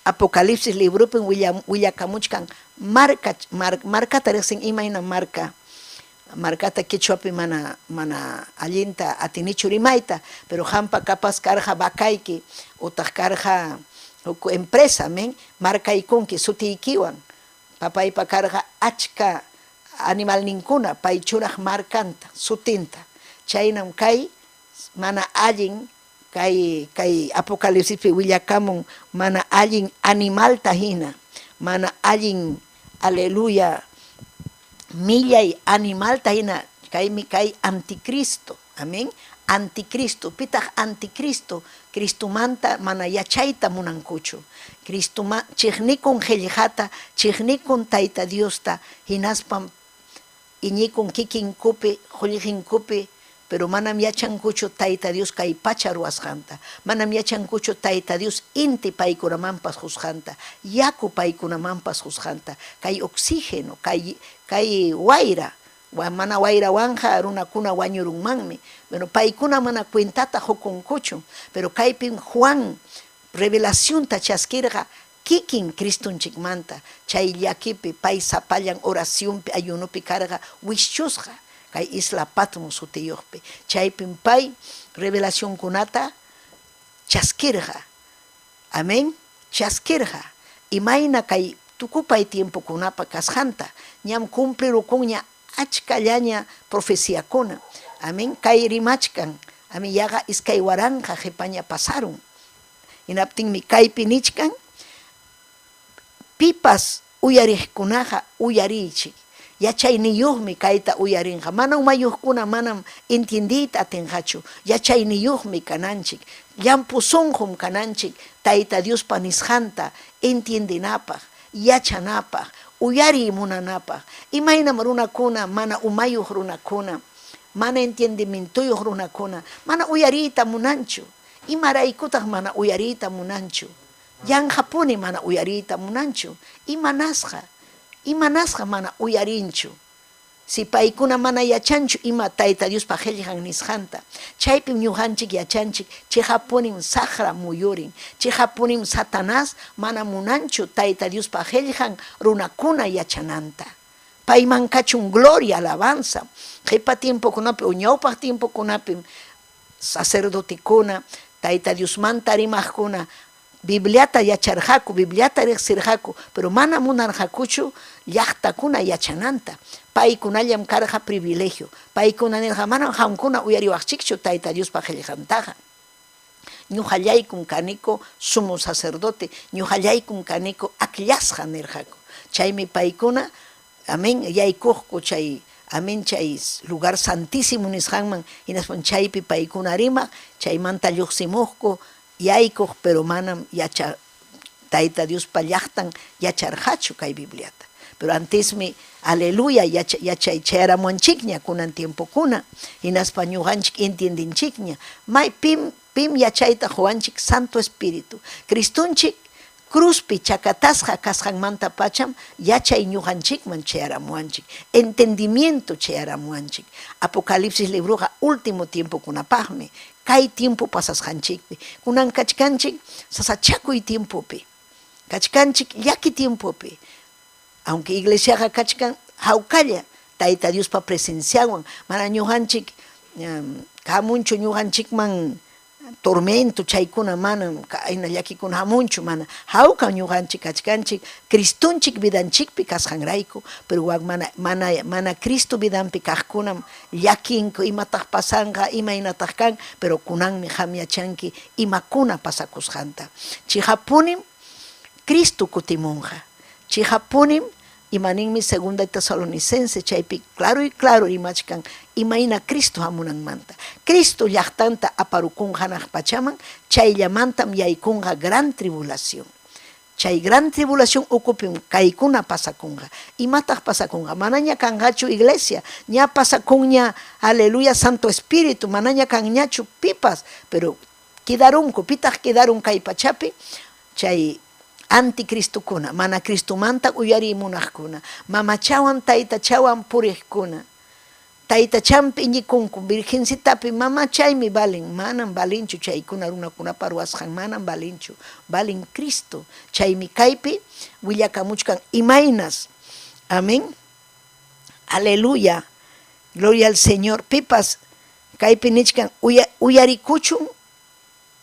Apocalipsis librupi willakamuchkan markata riqsin imayna markata quechuapi mana allinta atinichu rimayta, pero hampa kapas karqa bakayki utaq karqa huk empresa men markaykunki sutiykiwan, papaypa karqa achka animal ninkuna pay churaq markanta sutinta, chaynam kay mana allin kay Apocalipsis willakamun mana allin animal tahina, mana allin, aleluya, millay animal tahina, kaymi kay anticristo, amén, anticristo, pitaq anticristo, Cristumanta mana yachayta munankuchu, chiqnikun qillqata, chiqnikun tayta Diosta, hinaspam iñikun kikinkupi, qullqinkupi, pero manam yachankuchu tayta Dios kay pacha ruwasqanta, manam yachankuchu tayta Dios inti paykunamanpas husqanta, yaku paykunamanpas husqanta, kay oxígeno, kay wayra, mana wayrawanja runakuna wañurunmanmi, pero paykuna mana cuentata hukunkuchu, pero kaypin Juan revelacionta chaskirqa kikin Cristunchikmanta, chay llakipi pay sapallan oraciónpi ayunupi karqa wischusqa, kay isla Patmos sutiyuqpi, chaypin pay revelación kunata chaskirqa, amén, chaskirqa, imayna kay tukupay tiempo kunapa kasqanta, ñam cumplirukunña achkallaña profeciakuna, amén, kay rimachkan, amén, yaqa iskay waranja qhipaña pasaron, hinaptinmi kaypi nichkan, pipas uyariqkunaqa uyarichik, yachayniyuqmi kayta uyarinqa, manam mayuqkuna manam entendiyta atinqachu, yachayniyuqmi kananchik, llampusunqum kananchik, tayta Diospa nisqanta entiendinapaq, yachanapaq, uyariy munanapaq, imaynam runakuna mana umayuq runakuna, mana entendimiento runakuna, mana uyarita munanchu, imaraykutaq mana uyarita munanchu, yanhapuni mana uyarita munanchu, imanasqa mana uyarinchu. Si paykuna mana yachanchu ima Tayta Dios qillqan nisqanta, chaypi ñuqanchik yachanchik chiqapunin saqra muyurin, chiqapunin Satanás mana munanchu Tayta Dios qillqan runakuna yachananta. Payman kachun gloria, alabanza. Qhipa tiempokunapi o ñawpaq tiempokunapi sacerdotekuna, Tayta Diosmanta rimaqkuna Bibliata yacharqaku, Bibliata riqsirqaku, pero mana munarqakuchu llaqtakuna yachananta. Paykunallam karqa privilegio. Paykuna nirqa manam qamkuna uyariwaqchikchu Tayta Diospa qillqantaqa. Ñuqallaykun kaniku sumo sacerdote, ñuqallaykun kaniku akillasqa nirqaku. Chaymi paykuna, amén, yaykuqku chay, amén, chay lugar santísimo nisqanman, hinaspan chaypi paykuna rimaq, chaymanta lluqsimuqku, yaykuq, pero manam Tayta Diospa llaqtan yacharqachu kay Bibliata. Pero antesmi, aleluya, chayaramuanchikña kunan tiempokuna, hinaspa ñuqanchik entiendinchikña, may pim yachayta quwanchik Santo Espíritu. Cristunchik cruzpi chakatasqa kasqanmanta pacham yachay ñuqanchikman chayaramuanchik, entendimiento chayaramuanchik. Apocalipsis libroqa último tiempokunapaqmi, kay tiempo pasasqanchikpi, kunan kachkanchik sasachakuy tiempopi, kachkanchik llaki tiempopi, aunque iglesiaqa kachkan hawkalla Tayta Diospa presenciawan, mana ñuqanchik hamunchu ñuqanchikman tormento chaykuna mana kayna llakikuna hamunchu, mana hawka ñuqanchik kachkanchik Cristunchik vidanchikpi kasqanrayku, pero wak mana Cristo vidanpi kaqkunam llakinku imataq pasanqa, imaynataq kan, pero kunanmi qam yachanki imakuna pasakusqanta. Chiqapunim Cristo kutimunqa, chiqapunim imaninmi segunda Tesalonicense chaypi claro y claro rimachkan imayna Cristo hamunanmanta. Cristo llaqtanta aparukunqa hanaq pachaman, chayllamantam yaykunqa gran tribulación. Chay gran tribulación ukupim kaykuna pasakunqa. Imataq pasakunqa, manaña kanqachu iglesia, ña pasakunña, aleluya, Santo Espíritu, manaña kanñachu pipas, pero quedarunku, pitaq quedarun kay pachapi, chay anticristukuna, mana Cristumanta uyarimunaqkuna, mamachawan taytachawan puriqkuna, taytachampi iñikunku, virgencitapi mamachaymi valin, manan valinchu chaykuna runakunapa ruwasqan, manan valinchu, valin Cristo. Chaymi kaypi willakamuchkan imaynas, amén, aleluya, gloria al Señor. Pipas kaypi nichkan uyarikuchun,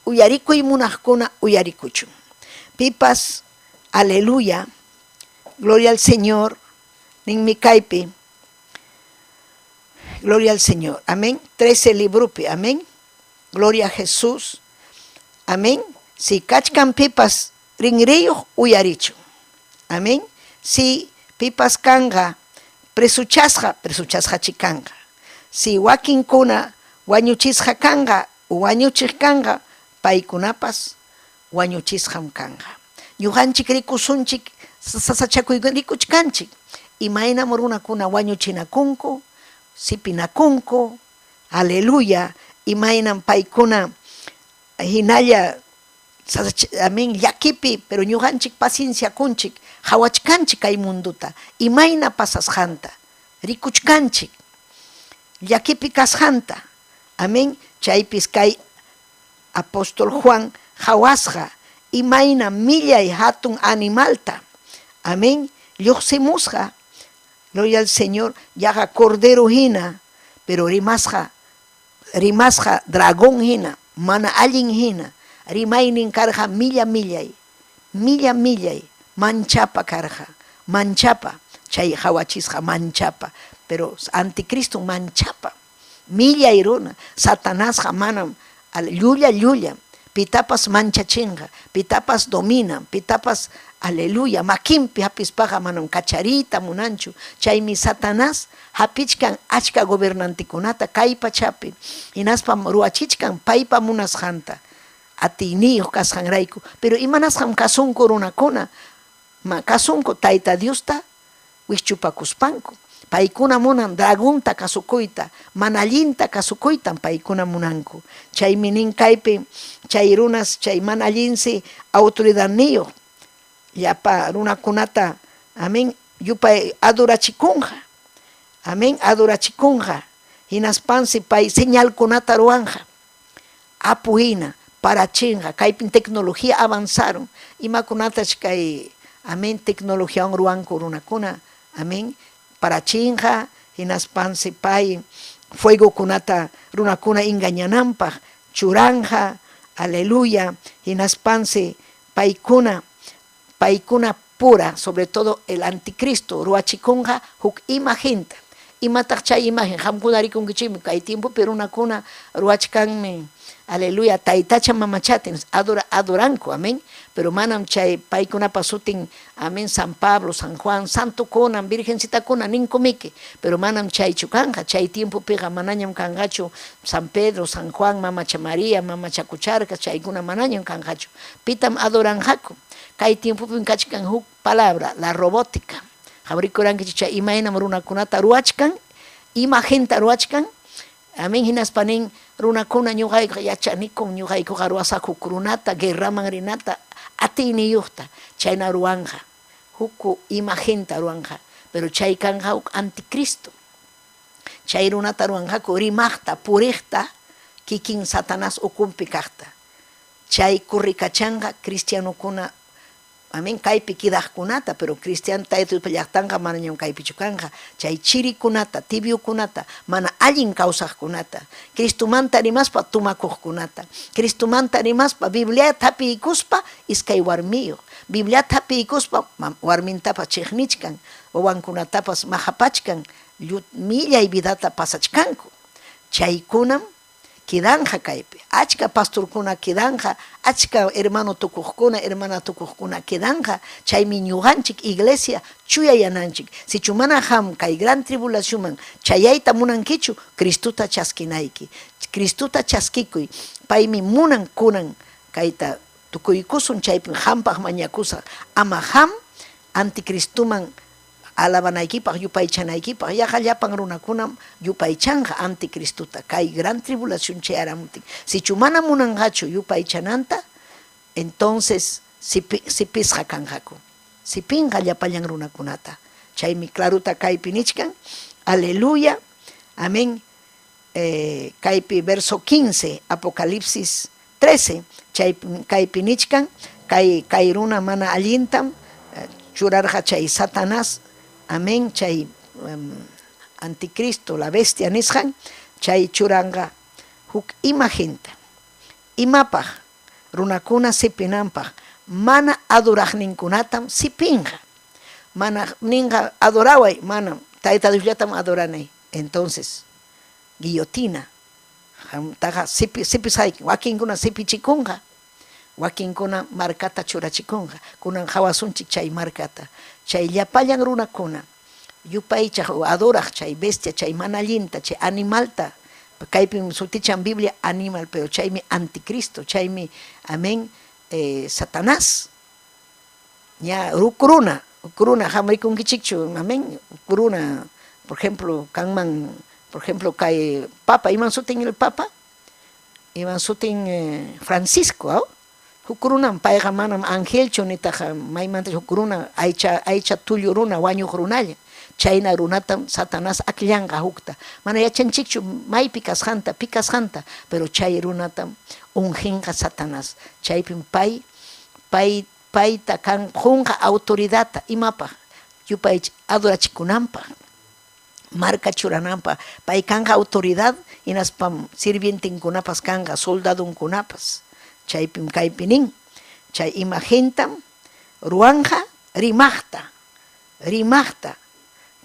uyarikuy munaqkuna uyarikuchun. Pipas, aleluya, gloria al Señor, ninmi kaypi, gloria al Señor, amén, 13 librupi, amén, gloria a Jesús, amén, si kachkan pipas rinriyuq uyarichun, amén, si pipas kanga presuchasqa chikanga, si wakinkuna wañuchisqa kanga, wañuchiq kanga, paykunapas wañuchisqam kanga. Ñuqanchik rikusunchik sasachakuy rikuchkanchik, imaynam runakuna wañuchinakunku, sipinakunku, aleluya, imaynam paykuna hinalla amén llakipi, pero ñuqanchik paciencia kunchik, hawachkanchik kay munduta, imayna pasasqanta, rikuchkanchik, llakipi kasqanta, amén, chaypis kay apóstol Juan hawasqa imayna millay hatun animalta, amén, lluqsimusqa, gloria al Señor, yaqa cordero hina, pero rimasqa dragón hina, mana allin hina, rimaynin karqa millay, manchapa karqa, manchapa, chay hawachisqa manchapa, pero anticristo manchapa, millay runa, Satanasqa manam llulla, pitapas manchachinga, pitapas dominan, pitapas, aleluya, maquimpi hapispaqa manam kacharita munanchu, chaymi Satanás hapichkan achka gobernantikunata kay pachapi, hinaspam ruachichkan paypa munasqanta, atiniyuq kasqanrayku, pero imanasqam kasunku runakuna, kasunku Tayta Diosta wichchupakuspanku, paykuna munan dragunta kasukuyta, mana allinta kasukuytan paykuna munanku. Chaymi nin kaypi, chay runas, chay mana allinsi autoridad niyo, llapa runakunata, amén, yupay adorachikunja, amén, adorachikunja, hinaspansi pay señalkunata ruanja, apuhina, parachinja, kaypin tecnología avanzaron, imakunatash kay, amén, tecnología ruanku runakuna, amén, parachinja, hinaspansi pay, fuego kunata runakuna engañanampaj, churanja, aleluya, hinaspansi paykuna pura, sobre todo el anticristo, ruachikunja, huk imaginta, imatak chay imagen, hamkunarikunkichimi, kay tiempo pero runakuna ruachkanmi, aleluya, taitacha mamachatin, adoranku, amén, pero manam chay paykuna pasutin, amén, San Pablo, San Juan, Santo kunan, Virgencita kunan, ninkumiki, pero manam chay chukanja, chay tiempo pega manañam kangacho, San Pedro, San Juan, Mamacha María, Mamacha Kucharka, chay kuna manañam kangacho, pitam adoranjaku, kay tiempo pinkachkan huk palabra, la robótica, jabrikuranki chay imaynam runakunata ruachkan, imagenta ruachkan, amén, hinaspanin runakuna ñuqayqa yachanikun, ñuqaykuqa ruwasakukurunata, guerraman rinata, atiniyuqta, chayna ruwanja, huk imagenta ruwanja, pero chay kanja huk anticristo, chay runata ruwanjaku rimaqta, puriqta, kikin Satanás ukumpi kaqta, chay kurrikachanga cristianokuna, amén, kaypi kidaqkunata, pero cristiano tayta llaqtanqa manañam kaypi chukanja, chay chirikunata, tibiukunata, mana allin kawsaqkunata, Cristumanta rimaspa tumakuqkunata, Cristumanta rimaspa Biblia tapiykuspa iskay warmiyo, Biblia tapiykuspa warmintapas chiqnichkan, wawankunatapas mahapachkan, millay vidata pasachkanku, chaykunam kidanja kaypi, achka pastorkuna kidanja, achka hermano tukuqkuna, hermana tukuqkuna kidanja, chaymi ñuqanchik iglesia chuyayananchik, si chumana ham kay gran tribulacionman chayayta munankichu, Cristuta chaskinayki, Cristuta chaskikuy, paymi munan kunan kayta tukuykusun chaypi hampaq mañakusaq, ama ham anticristuman alabanaykipak, yupaychanaykipaq, yaqa runakunam yupaychanja anticristuta, kay gran tribulación chayaramutin. Si chumana munangachu yupaychananta, entonces si pisqa kanjaku, si pinqa llapallan runakunata, chaymi claruta kaypi nichkan, aleluya, amén, kaypi verso 15, Apocalipsis 13, kaypi nichkan, kay runa mana allintam, churarqa chay Satanás, amén, chay anticristo, la bestia nishan, chay churanga huk imagenta, imapaj, runakuna sipinampaj, mana adorajninkunatam sipinja, mana ninga adoraway, mana tayta Diosllatam adoranay, entonces, guillotina, taja sipisay, wakinkuna sipichikunja, wakinkuna markata churachikunja, kunan hawasunchik chay markata, chay llapallan runakuna, yupaycha adoraj chay bestia, chay manallinta, chay animalta, kaypi sutichan Biblia animal, pero chaymi anticristo, chaymi, amén, Satanás, ya ukuruna hamrikunkichikchu, amén, ukuruna, por ejemplo, kanman, por ejemplo, kay papa, iman sutin el papa, iman sutin Francisco, ¿no? Hukurunam payqa manam angelchu nitaqa maymanta hukuruna aycha tullu runa wañuq runalla, chayna runatam Satanás akllanqa hukta, mana yachanchikchu maypi kasqanta, pi kasqanta, pero chay runatam unjinqa Satanás, chaypin payta kan qunqa autoridadta imapaq, yupay adorachikunanpaq, marca churanampa, pay kanqa autoridad, inaspam sirvientinkunapas kanqa, soldadunkunapas, chaypim kaypinin, chay imagentam, ruanja, rimaqta,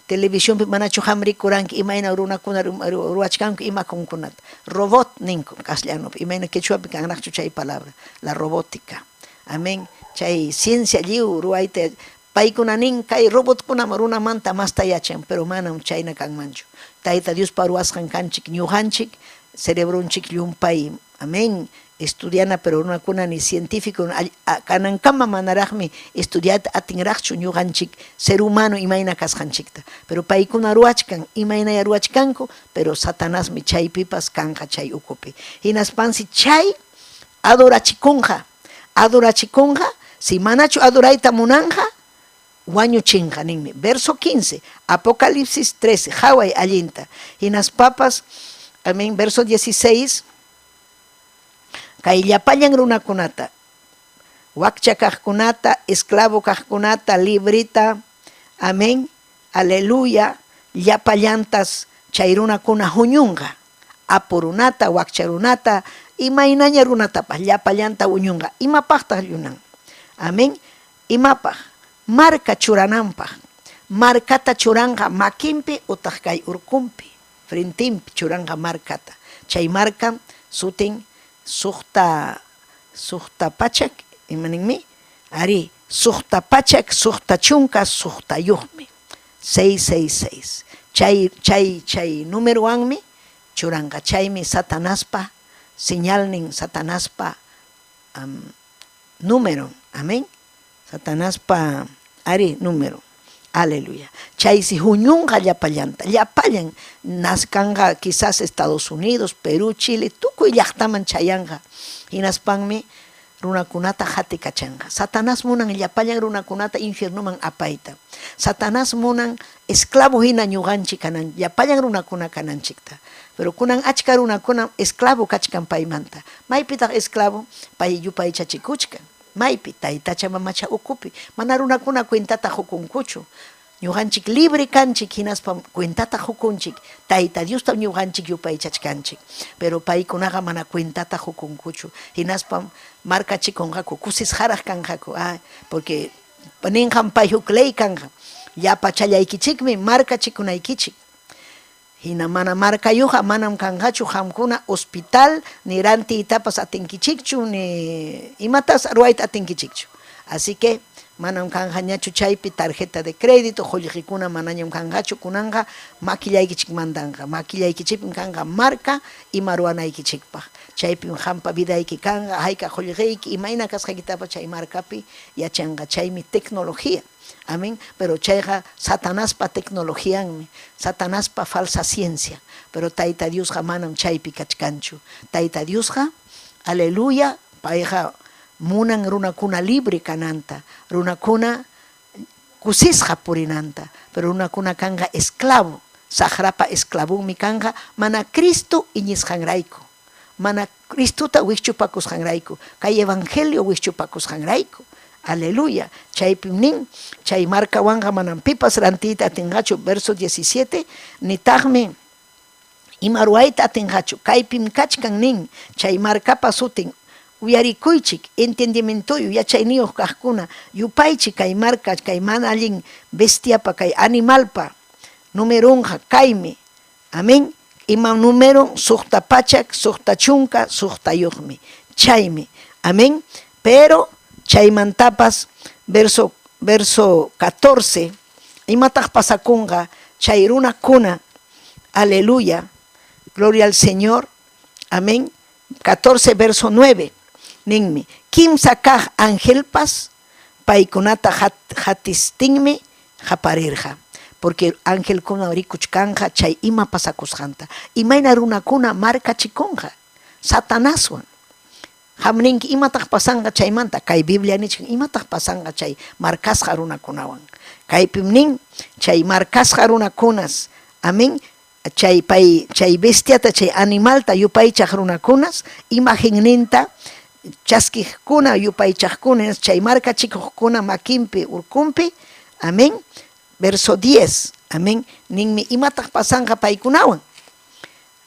televisión manachu hamrikuranki, imayna runakuna ruachkanku imakunkunata, robot ninku, castellano, imayna quechuapi kanaqchu chay palabra, la robótica, amén, chay ciencia liu ruayte, paykuna nin kay robotkuna runamanta masta yachan, pero manam chayna kanmanchu, tayta Dios paruasqan kanchik, ñuqanchik, cerebrunchik llumpay, amén, estudiana pero runakuna ni científico kanankama manaraqmi estudiata atinraqchu ñuqanchik ser humano imayna kasqanchikta, pero paykuna ruwachkan imayna ruwachkanku, pero Satanasmi chaypipas kanqa chay ukupi. Hinaspansi chay adorachikunqa, si manachu adorayta munanqa wañuchinqa ninmi. Verso 15, Apocalipsis 13, haway allinta. Hinaspapas, amén, verso 16, kay llapallan runakunata, wakcha kaqkunata, esclavo kaqkunata, librita, amén, aleluya, llapallantas chay runakuna huñunqa, apurunata, wakcharunata, imaynaña runatapas llapallanta huñunqa, imapaqtaq llunan, amén, imapaq, marca churananpaq, marcata churanqa makinpi utaq kay urkumpi, frentimpi churanqa marcata, chay marca sutin sukta pachak, imaninmi, ari, sukta pachak, sukta chunka, sukta yuhmi, 666. Chay número anmi, churanga, chaymi Satanaspa, señal nin Satanaspa número, amén, Satanaspa, ari, número. Aleluya. Chay si huñunqa llapallan nascanqa quizás Estados Unidos, Perú, Chile, tukuy llaqtaman chayanqa. Hinaspanmi runakunata hati kachanqa. Satanás munan llapallan runakunata infiernuman apayta. Satanás munan esclavo hina ñuqanchik kanan, llapallan runakuna kananchikta. Pero kunan achka runakuna esclavo kachkan paymanta. Maypitaq esclavo pay yupay chachikuchkan. Maypi taytacha mamacha ukupi, mana runakuna cuentata hukunkuchu. Ñuqanchik libre kanchik hinaspa cuentata hukunchik, tayta Diosta ñuqanchik yupaychachkanchik. Pero paykunaqa mana cuentata hukunkuchu. Hinaspa markachikunqaku, kusis haraq kanqaku, porque ninqan pay huk ley kanqa. Llapa challaykichikmi markachikunaykichik. Hina mana markayuqa manam kanqachu hamkuna hospital ni ranti itapas atinkichikchu ni imatas ruayta atinkichikchu. Así que manam kanqañachu chaypi tarjeta de crédito, qullqikuna manañam kanqachu kunanqa maquillaykichik mandanqa. Maquillaykichikpim kanqa marca ima ruwanaykichikpaq. Chaypim hampa vidayki kanqa, hayka qullqiyki imayna kasqaykitapas chay marcapi yachanqa. Chaymi tecnología. Amén, pero chayqa Satanaspa tecnologianmi, Satanaspa falsa ciencia, pero Tayta Diosqa manam chaypi kachkanchu. Tayta Diosqa, aleluya, payqa munan runakuna libre kananta, runakuna kusisqa purinanta, pero runakuna kanqa esclavo, sahrapa esclavunmi kanqa, mana Cristo iñisqanrayku, mana Cristuta wichchupakusqanrayku, kay evangelio wichchupakusqanrayku. Aleluya, chaypim nin, chay marca wanga manam pipas rantita atingachu, verso 17, nitaqmi imaruayta atingachu, kaypim kachkan nin, chay marca pasutin, uyarikuychik, entendimientoyu, yachayniyuq kaqkuna, yupaychik kay marca, kay mana allin bestiapa, kay animalpa, numeronja, kaymi, amén, ima numero, sukta pachak, sukta chunka, sukta yuqmi, chaymi, amén, pero chaymantapas verso 14 imataq pasakunqa chay runakuna, aleluya, gloria al Señor, amén, 14 verso 9 ninmi, kimsa kaq angelpas paykunata hatistinmi haparirqa, porque angelkuna rikuchkanqa chay ima pasakusqanta, imayna runakuna markachikunqa Satanaswan. Hamninki imataq pasanqa chaymanta, kay Biblia nichkan imataq pasanqa chay markasqa runakunawan. Kaypim nin, chay markasqa runakunas, amén, chay bestiata, chay animalta yupaychaq runakunas, imagenninta, chaskijkuna yupaychaqkunas, chay markachikuqkuna makinpi, urkumpi, amén, verso 10, amén, ninmi imataq pasanqa paykunawan.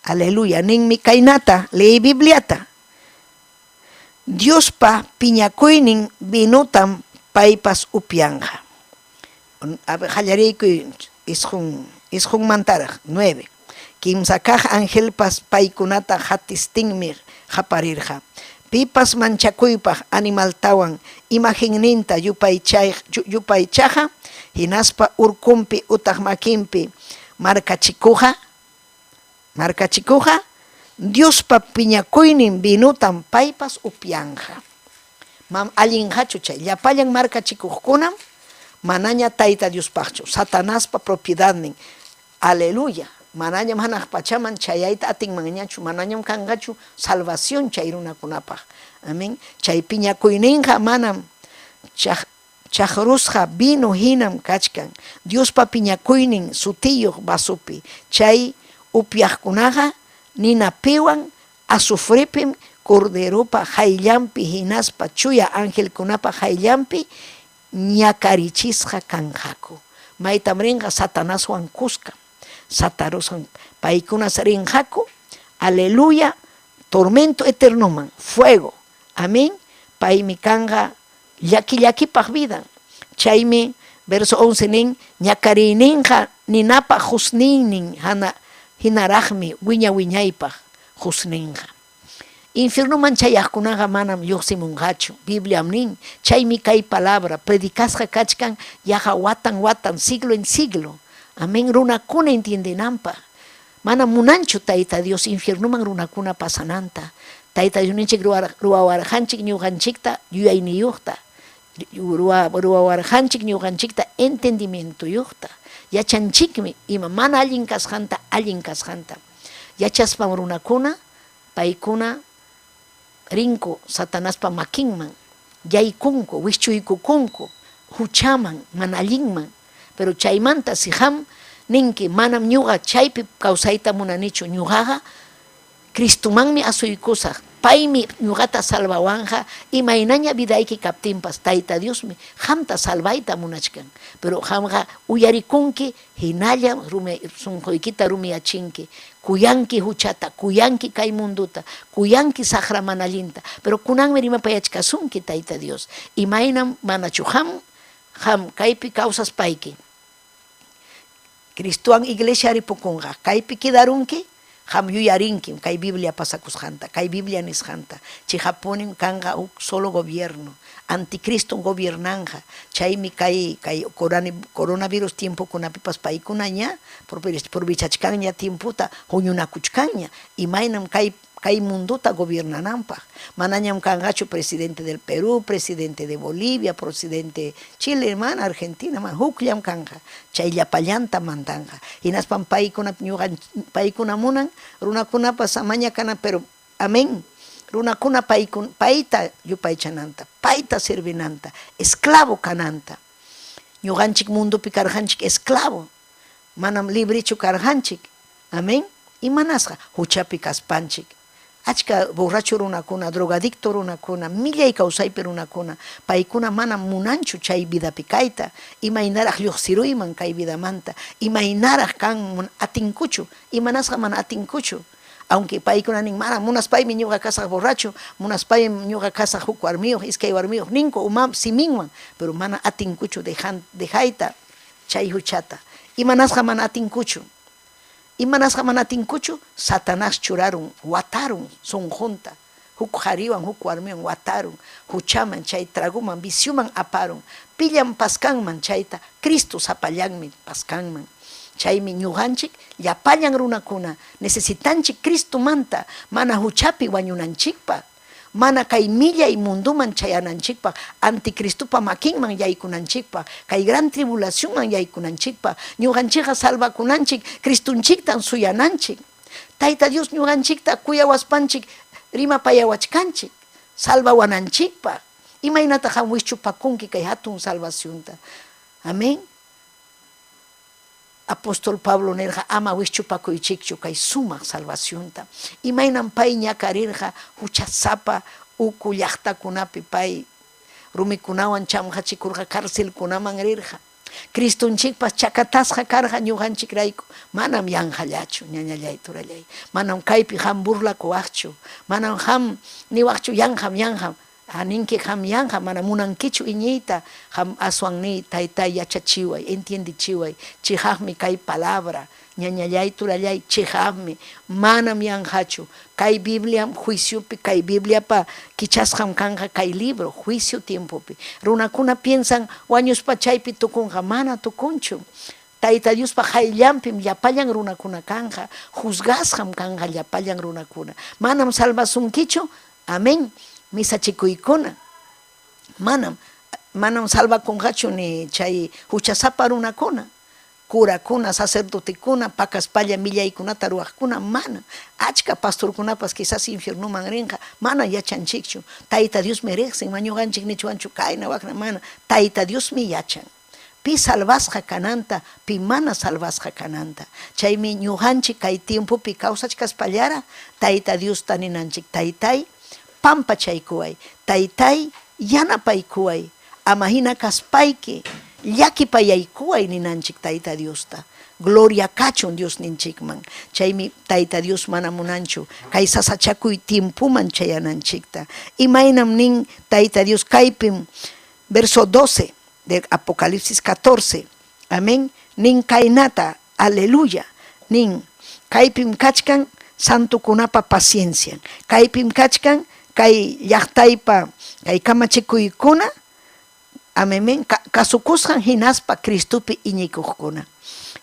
Aleluya, ninmi kaynata, leí Bibliata. Diospa piñakuynin vinutam paypas upianja. Hallariykuy isqun mantaraq 9. Kimsa kaq angelpas paykunata hatistinmi haparirqa. Pipas manchakuypaq animaltawan imagenninta yupaychaqa, hinaspa urkumpi utaq makinpi markachikuqa, Dios pa piñakuynin vinutan paypas upianja. Allinhachu chay, llapayan markachikuqkunam manaña tayta Dios pachu, Satanás pa propiedad nin. Aleluya. Manañam hanaq pachaman chayayta atinmanñachu, manañam kangachu salvación chay runakunapaq. Amén. Chay piñakuyninqa manam chakrusqa vino hinam kachkan. Dios pa piñakuynin sutiyuq basupi. Chay upiaqkunaqa ninapiwan azufripim corderopa hayllampi hinaspa chuya angelkunapa hayllampi ñakarichisqa kanjaku. Maytam rinqa Satanaswan kusqa. Satanaswan paykunas rinjaku. Aleluya. Tormento eternoman. Fuego. Amén. Paymi kanga llakipaq vida. Chaymi verso 11 nin ñakarininqa ninapa husninnin hinaraqmi wiñaypaq husninqa. Infiernoman chayaqkunaqa manam lluqsimunqachu. Biblia nin chaymi kay palabra predicasqa kachkan yaqa watan siglo en siglo. Amén. Runakuna entiendenanpaq. Manam munanchu tayta Dios infiernoman runakuna pasananta. Tayta Diosninchik ruwawarqanchik ñuqanchikta yuyayniyuqta. Ruwawarqanchik ñuqanchikta entendimientoyuqta. Yachanchikmi ima mana allin kasqanta. Yachaspam runakuna paykuna rinku Satanaspa makinman, yaykunku, wischuykukunku, huchaman, mana allinman. Pero chaymanta si ham ninki manam ñuqa chaypi kawsayta munanichu, ñuqaqa Cristumanmi asuykusaq, paymi ñuqata salvawanja, imaynaña vidayki kaptinpas tayta Diosmi hamta salvayta munachkan. Pero hamqa uyarikunki hinalla sunquykita rumiyachinki, kuyanki huchata, kuyanki kay munduta, kuyanki saqra mana allinta. Pero kunanmi rimapayachkasunki tayta Dios. Imaynam manachu ham kaypi kawsas payki. Cristuan iglesia ripukunqa, kaypi kidarunki, ham yuyarinkim kay Biblia pasakusqanta, kay Biblia nisqanta. Chihapunin kanga solo gobierno, anticristo gobiernanja. Chaymi kay coronavirus tiempo kunapipas paykunaña, por bichachkaña timputa huñunakuchkaña. Imaynam kay munduta gobernananpaq. Manañam kangachu presidente del Perú, presidente de Bolivia, presidente Chile, mana Argentina, man hukllam kanja. Chay llapallanta mantanja. Hinaspan paykuna munan runakunapas amaña kana, pero amén. Runakuna payta yupaychananta, payta servinanta, esclavo kananta. Ñuqanchik mundupi karqanchik esclavo. Manam librichu karqanchik. Amén. Imanasqa huchapi kaspanchik. Achka borracho runakuna, drogadicto runakuna, millay kawsaypi runakuna, paykuna mana munanchu chay vidapi kayta, imaynaraq lluqsiruyman kay vidamanta, imaynaraq kan atinkuchu, imanasqa mana atinkuchu. Aunque paykuna nin mana munaspaymi ñuqa kasaq borracho, munaspaymi ñuqa kasaq huk warmiyuq, iskay warmiyuq ninku siminwan, pero mana atinkuchu dejayta chay huchata. Imanasqa mana atinkuchu. Imanasqa mana atinkuchu, Satanás churaron, wataron, son junta. Huk hariwan, huk warmiwan wataron, huchaman, chay traguman, viciuman aparon. Pillan paskanman chayta, Cristo sapallanmi paskanman. Chaymi ñuqanchik llapallan runakuna, necesitanchik Cristo manta, mana huchapi wañunanchikpa. Mana kay millay munduman chayananchikpa, anticristupa makinman yaykunanchikpa, kay gran tribulacionman yaykunanchikpa, ñuqanchikqa salvakunanchik, Cristunchiktan suyananchik. Tayta Dios ñuqanchikta kuyawaspanchik, rimapayawachkanchik, salvawananchikpa. Imaynata ham wischupakunki kay hatun salvacionta. Amén. Apóstol Pablo nerja ama wischupakuychikchu kay sumaq salvacionta. Imaynan pay ñakarirqa huchasapa uku llaqtakunapi pay rumikunawan chamqachikurqa karcelkunaman rirqa. Cristunchikpas chakatasqa karqa ñuqanchikrayku manam yanqallachu ñañallay turallay. Manam kaypi ham burlakuwaqchu, manam ham niwaqchu yanqam. Ninki ham yanja mana munankichu iñita ham aswan ni taytay yachachiway, entiendichiway, chihaqmi kay palabra, ñañallay turallay chihaqmi, manam yanjachu, kay Biblia juiciopi, kay Biblia pa kichasqam kanja kay libro, juicio tiempopi. Runakuna piensan wañuspa chaypi tukunqa, mana tukunchu. Tayta Dios pa hayllampim llapayan runakuna kanja, juzgasham kanja llapayan runakuna. Manam salvasunkichu, amén, misachikuykuna. Manam salvakunqachu ni chay huchasapa runakuna. Curakuna, sacerdotekuna, pakaspalla millaykunata ruwaqkuna, mana. Achka pastorkunapas quizás infiernuman rinqa, mana yachanchikchu. Tayta Dios merecen, ñuqanchik nichuanchu kayna waqna, mana. Tayta Dios mi yachan. Pi salvasqa kananta, pi mana salvasqa kananta. Chaymi ñuqanchik kay tiempopi kawsachkaspallara, Tayta Dios taninanchik, taytay, pampachaykuway, taytay, yanapaykuway, ama hina kaspayki, llakipayaykuway ninanchik Tayta Diosta. Gloria kachun Dios ninchikman. Chaymi Tayta Dios mana munanchu, kay sasachakuy tiempuman chayananchikta. Imaynam nin Tayta Dios kaypim, verso 12 de Apocalipsis 14. Amén. Nin kaynata, aleluya. Nin kaypim kachkan santukunapa paciencia. Kaypim kachkan kay llaqtaypa kay kamachikuykuna. Amén. Kasukusqan hinaspa Cristupi iñikuqkuna.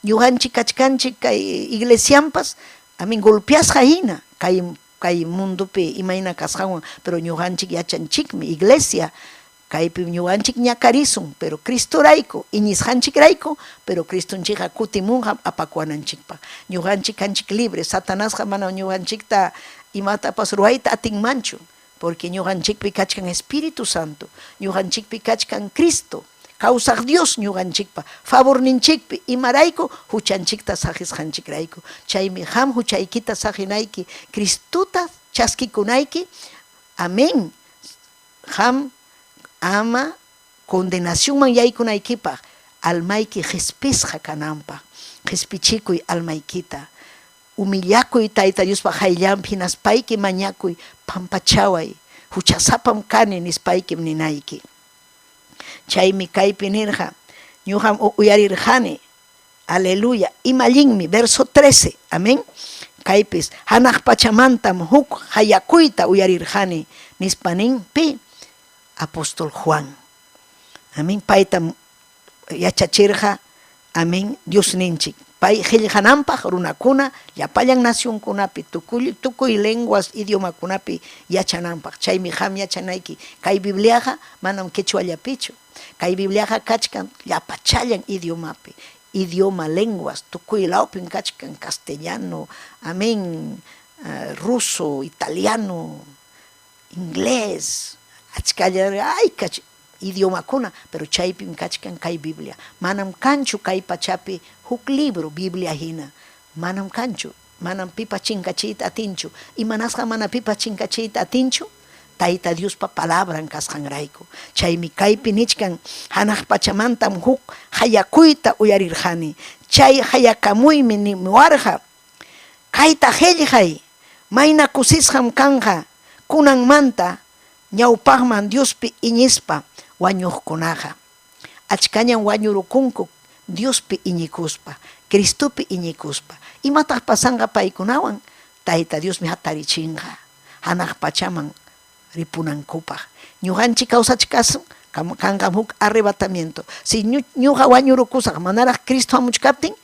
Ñuqanchik kachkanchik kay iglesiampas, amén, golpeasqa hina kay mundupi imayna kasqawan, pero ñuqanchik yachanchikmi iglesia kaypi ñuqanchik ñakarisun, pero Cristorayku iñisqanchikrayku, pero Cristonchikqa kutimunqa apakuananchikpa. Ñuqanchik kanchik libre, Satanasqa mana ñuqanchikta imatapas ruwayta atinmanchu. Porque ñuqanchikpi kachkan Espíritu Santo, ñuqanchikpi kachkan Cristo, kawsaq Dios ñuqanchikpa, favor ninchikpi, imarayku huchanchikta sajisqanchikrayku. Chaymi ham huchaykita sajinayki, Cristuta chaskikunayki, amén. Ham ama condenacionman yaykunaykipaq, almayki jespisqa kananpaq, jespichikuy almaykita. Humillakuy Tayta Diospa hayllampi hinaspayki mañakuy pampachaway, huchasapam kani nispaykim ninayki. Chaymi kaypi nirqa, ñuqam uyarirqani, aleluya, imallinmi, verso 13, amén. Kaypis, hanaq pachamantam huk hayakuyta uyarirqani, nispanin pi, apóstol Juan. Amén, paytam yachachirqa, amén, Dios ninchik. Pay qillqananpaq runakuna llapayan nacionkunapi tukuy lenguas idiomakunapi yachananpaq. Chaymi ham yachanayki kay Bibliaqa manam quechuallapichu. Kay Bibliaqa kachkan llapachayan idiomapi. Idioma, lenguas, tukuy lawpin kachkan castellano, amén, ruso, italiano, inglés, achkalla ay kach idiomakuna, pero chaypim kachkan kay Biblia. Manam kanchu kay pachapi huk libro Biblia hina. Manam kanchu, manam pipa chinkachita atinchu. Y manasqa mana pipa chinkachita atinchu, Tayta Dios pa palabran kasqanrayku. Chaymi kaypi nichkan hanaq pachamantam huk hayakuyta uyarirqani. Chay hayakamuymi niwarqa, kayta qillqay, mayna kusisqam kanja, kunanmanta ñawpaqman Diospi iñispa wañuqkunaqa. Achkañan wañurukunku Diospi iñikuspa, Cristupi iñikuspa. Imataq pasanqa paykunawan, Tayta Dios mi hatarichinqa, hanaq pachaman ripunankupaq. Ñuqanchik kawsachkasun, kanqam huk arrebatamiento. Si ñuqa wañurukusaq manaraq Cristo hamuchkaptin,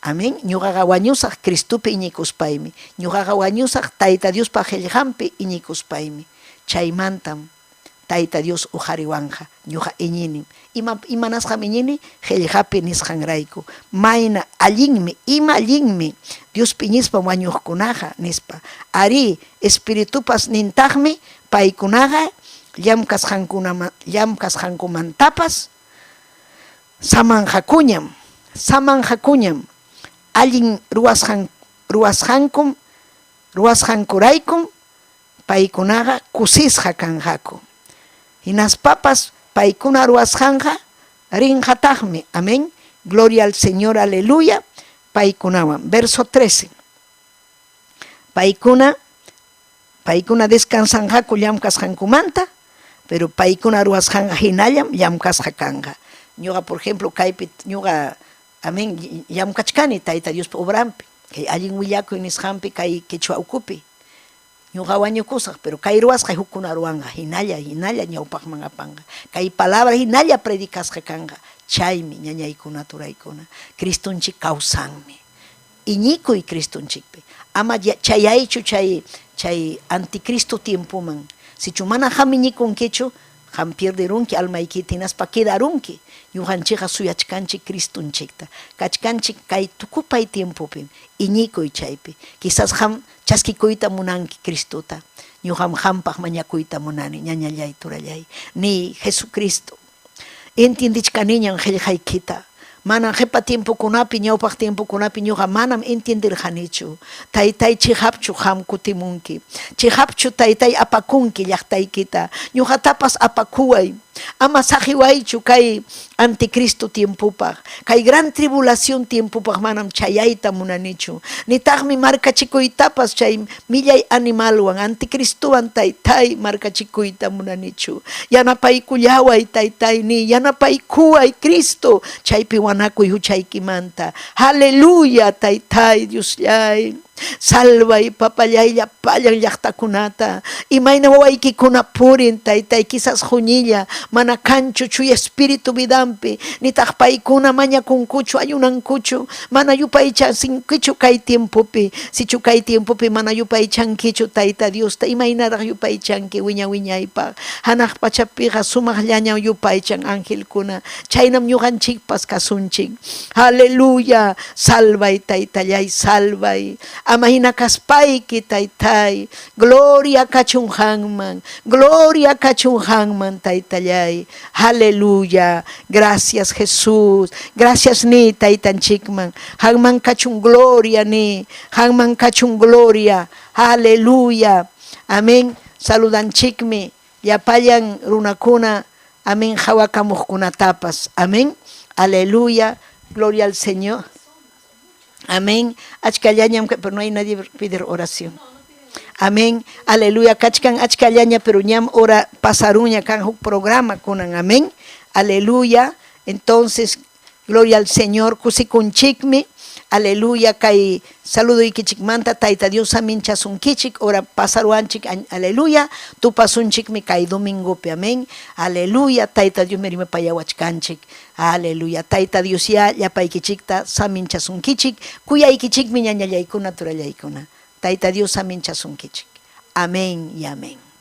amén, ñuqaqa wañusaq Cristupi iñikuspaymi, ñuqaqa wañusaq Tayta Diospa qillqanpi iñikuspaymi. Chaymantam Tayta Dios ujariwanja, ñuqa iñinim. Imanasqa iñini, qillqapi nisqanrayku. Mayna allinmi, ima allinmi, Dios piñispa wañuqkunaqa nispa. Ari espiritupas nintaqmi, paykunaqa llamkasqankumantapas samanjakuñam, allin ruwasqankuraykum, paykunaqa kusisqa kanqaku. Hinaspapas paykuna ruwasqanqa rinqataqmi, amén. Gloria al Señor, aleluya. Paykunawan, verso 13. Paykuna descansanqaku llamkasqankumanta, pero paykuna ruwasqanqa hinallam llamkasqa kanqa. Ñuqa, por ejemplo, kaypi ñuqa, amén, llamkachkani Tayta Diospa obrampi, kay allin willakuy nisqanpi kay quechua ukupi. ñuqa wañukusaq, pero kay ruwasqa hukkuna ruwanga, hinalla ñawpaqman apanqa. Kay palabra hinalla predicasqa kanqa. Chaymi ñañaykuna turaykuna. Cristunchik kawsanmi. Iñikuy Cristunchikpi. Ama chayaychu chay anticristo tiempoman. Sichu mana hamiñikunkichu, ham pierderunki almaykita hinaspa quedarunki. Ñuqanchikqa suyachkanchik Cristunchikta. Kachkanchik kay tukupay tiempopi. Iñikuy chaypi. Quizás ham chaskikuyta munanki Cristuta. Ñuqam hampaq mañakuyta munani, ñañallay turallay. Ni Jesucristo. Entiendichkaniñan qillqaykita. Manam jepa tiempo kunapi, ñawpaq tiempo kunapi ñuqa manam entenderqanichu. Taytay chihapchu ham kutimunki. Chihapchu taytay apakunki llaqtaykita. Ñuqatapas apakuway. Ama sahiwaychu kay anticristo tiempupaq. Kay gran tribulación tiempupaq manam chayayta munanichu. Nitaqmi markachikuytapas chay millay animalwan anticristuwan taytay markachikuyta munanichu. Yanapaykullaway taytay ni yanapaykuway Cristo chaypi wanakuy huchaykimanta. Aleluya taytay Diosllay. Salvay papallay llapallan llaqtakunata. Imayna wawaykikuna purin taytay quizás huñilla mana kanchu chuy espíritu vidampi. Nitaq paykuna mañakunkuchu ayunankuchu. Mana yupaychankichu kay tiempopi. Sichu kay tiempopi mana yupaychankichu tayta Diosta. Imaynaraq yupaychanki wiñaypaq. Hanaq pachapiqa sumaqllaña yupaychan angelkuna. Chaynam ñuqanchikpas kasunchik. Aleluya. Salvay taytallay salvay. Amahina kaspayki taytay. Gloria kachun hangman. Gloria kachun hangman taytallay. Aleluya. Gracias Jesús. Gracias ni taytanchikman. Hangman kachun gloria ni. Hangman kachun gloria. Aleluya. Amén. Saludanchikmi. Llapayan runakuna. Amén. Hawakamuqkunatapas. Amén. Aleluya. Gloria al Señor. Amén. Achkallañam, pero no hay nadie pedir oración. Amén. Aleluya. Kachkan achkallaña, pero ñam ora pasaruña kan programa kunan. Amén. Aleluya. Entonces, gloria al Señor. Kusikunchikmi. Aleluya. Kay saludo ikichikmanta tayta Dios amin chasunkichik. Ora pasaruanchik. Aleluya. Tu pasunchikmi kay domingopi. Amén. Aleluya. Tayta Dios merime payawachkanchik. Aleluya. Tayta Dios ya paykichikta samin chasunkichik. Kuyaykichikmi ñañallaykuna turallaykuna. Tayta Dios amin chasunkichik. Amén y amén.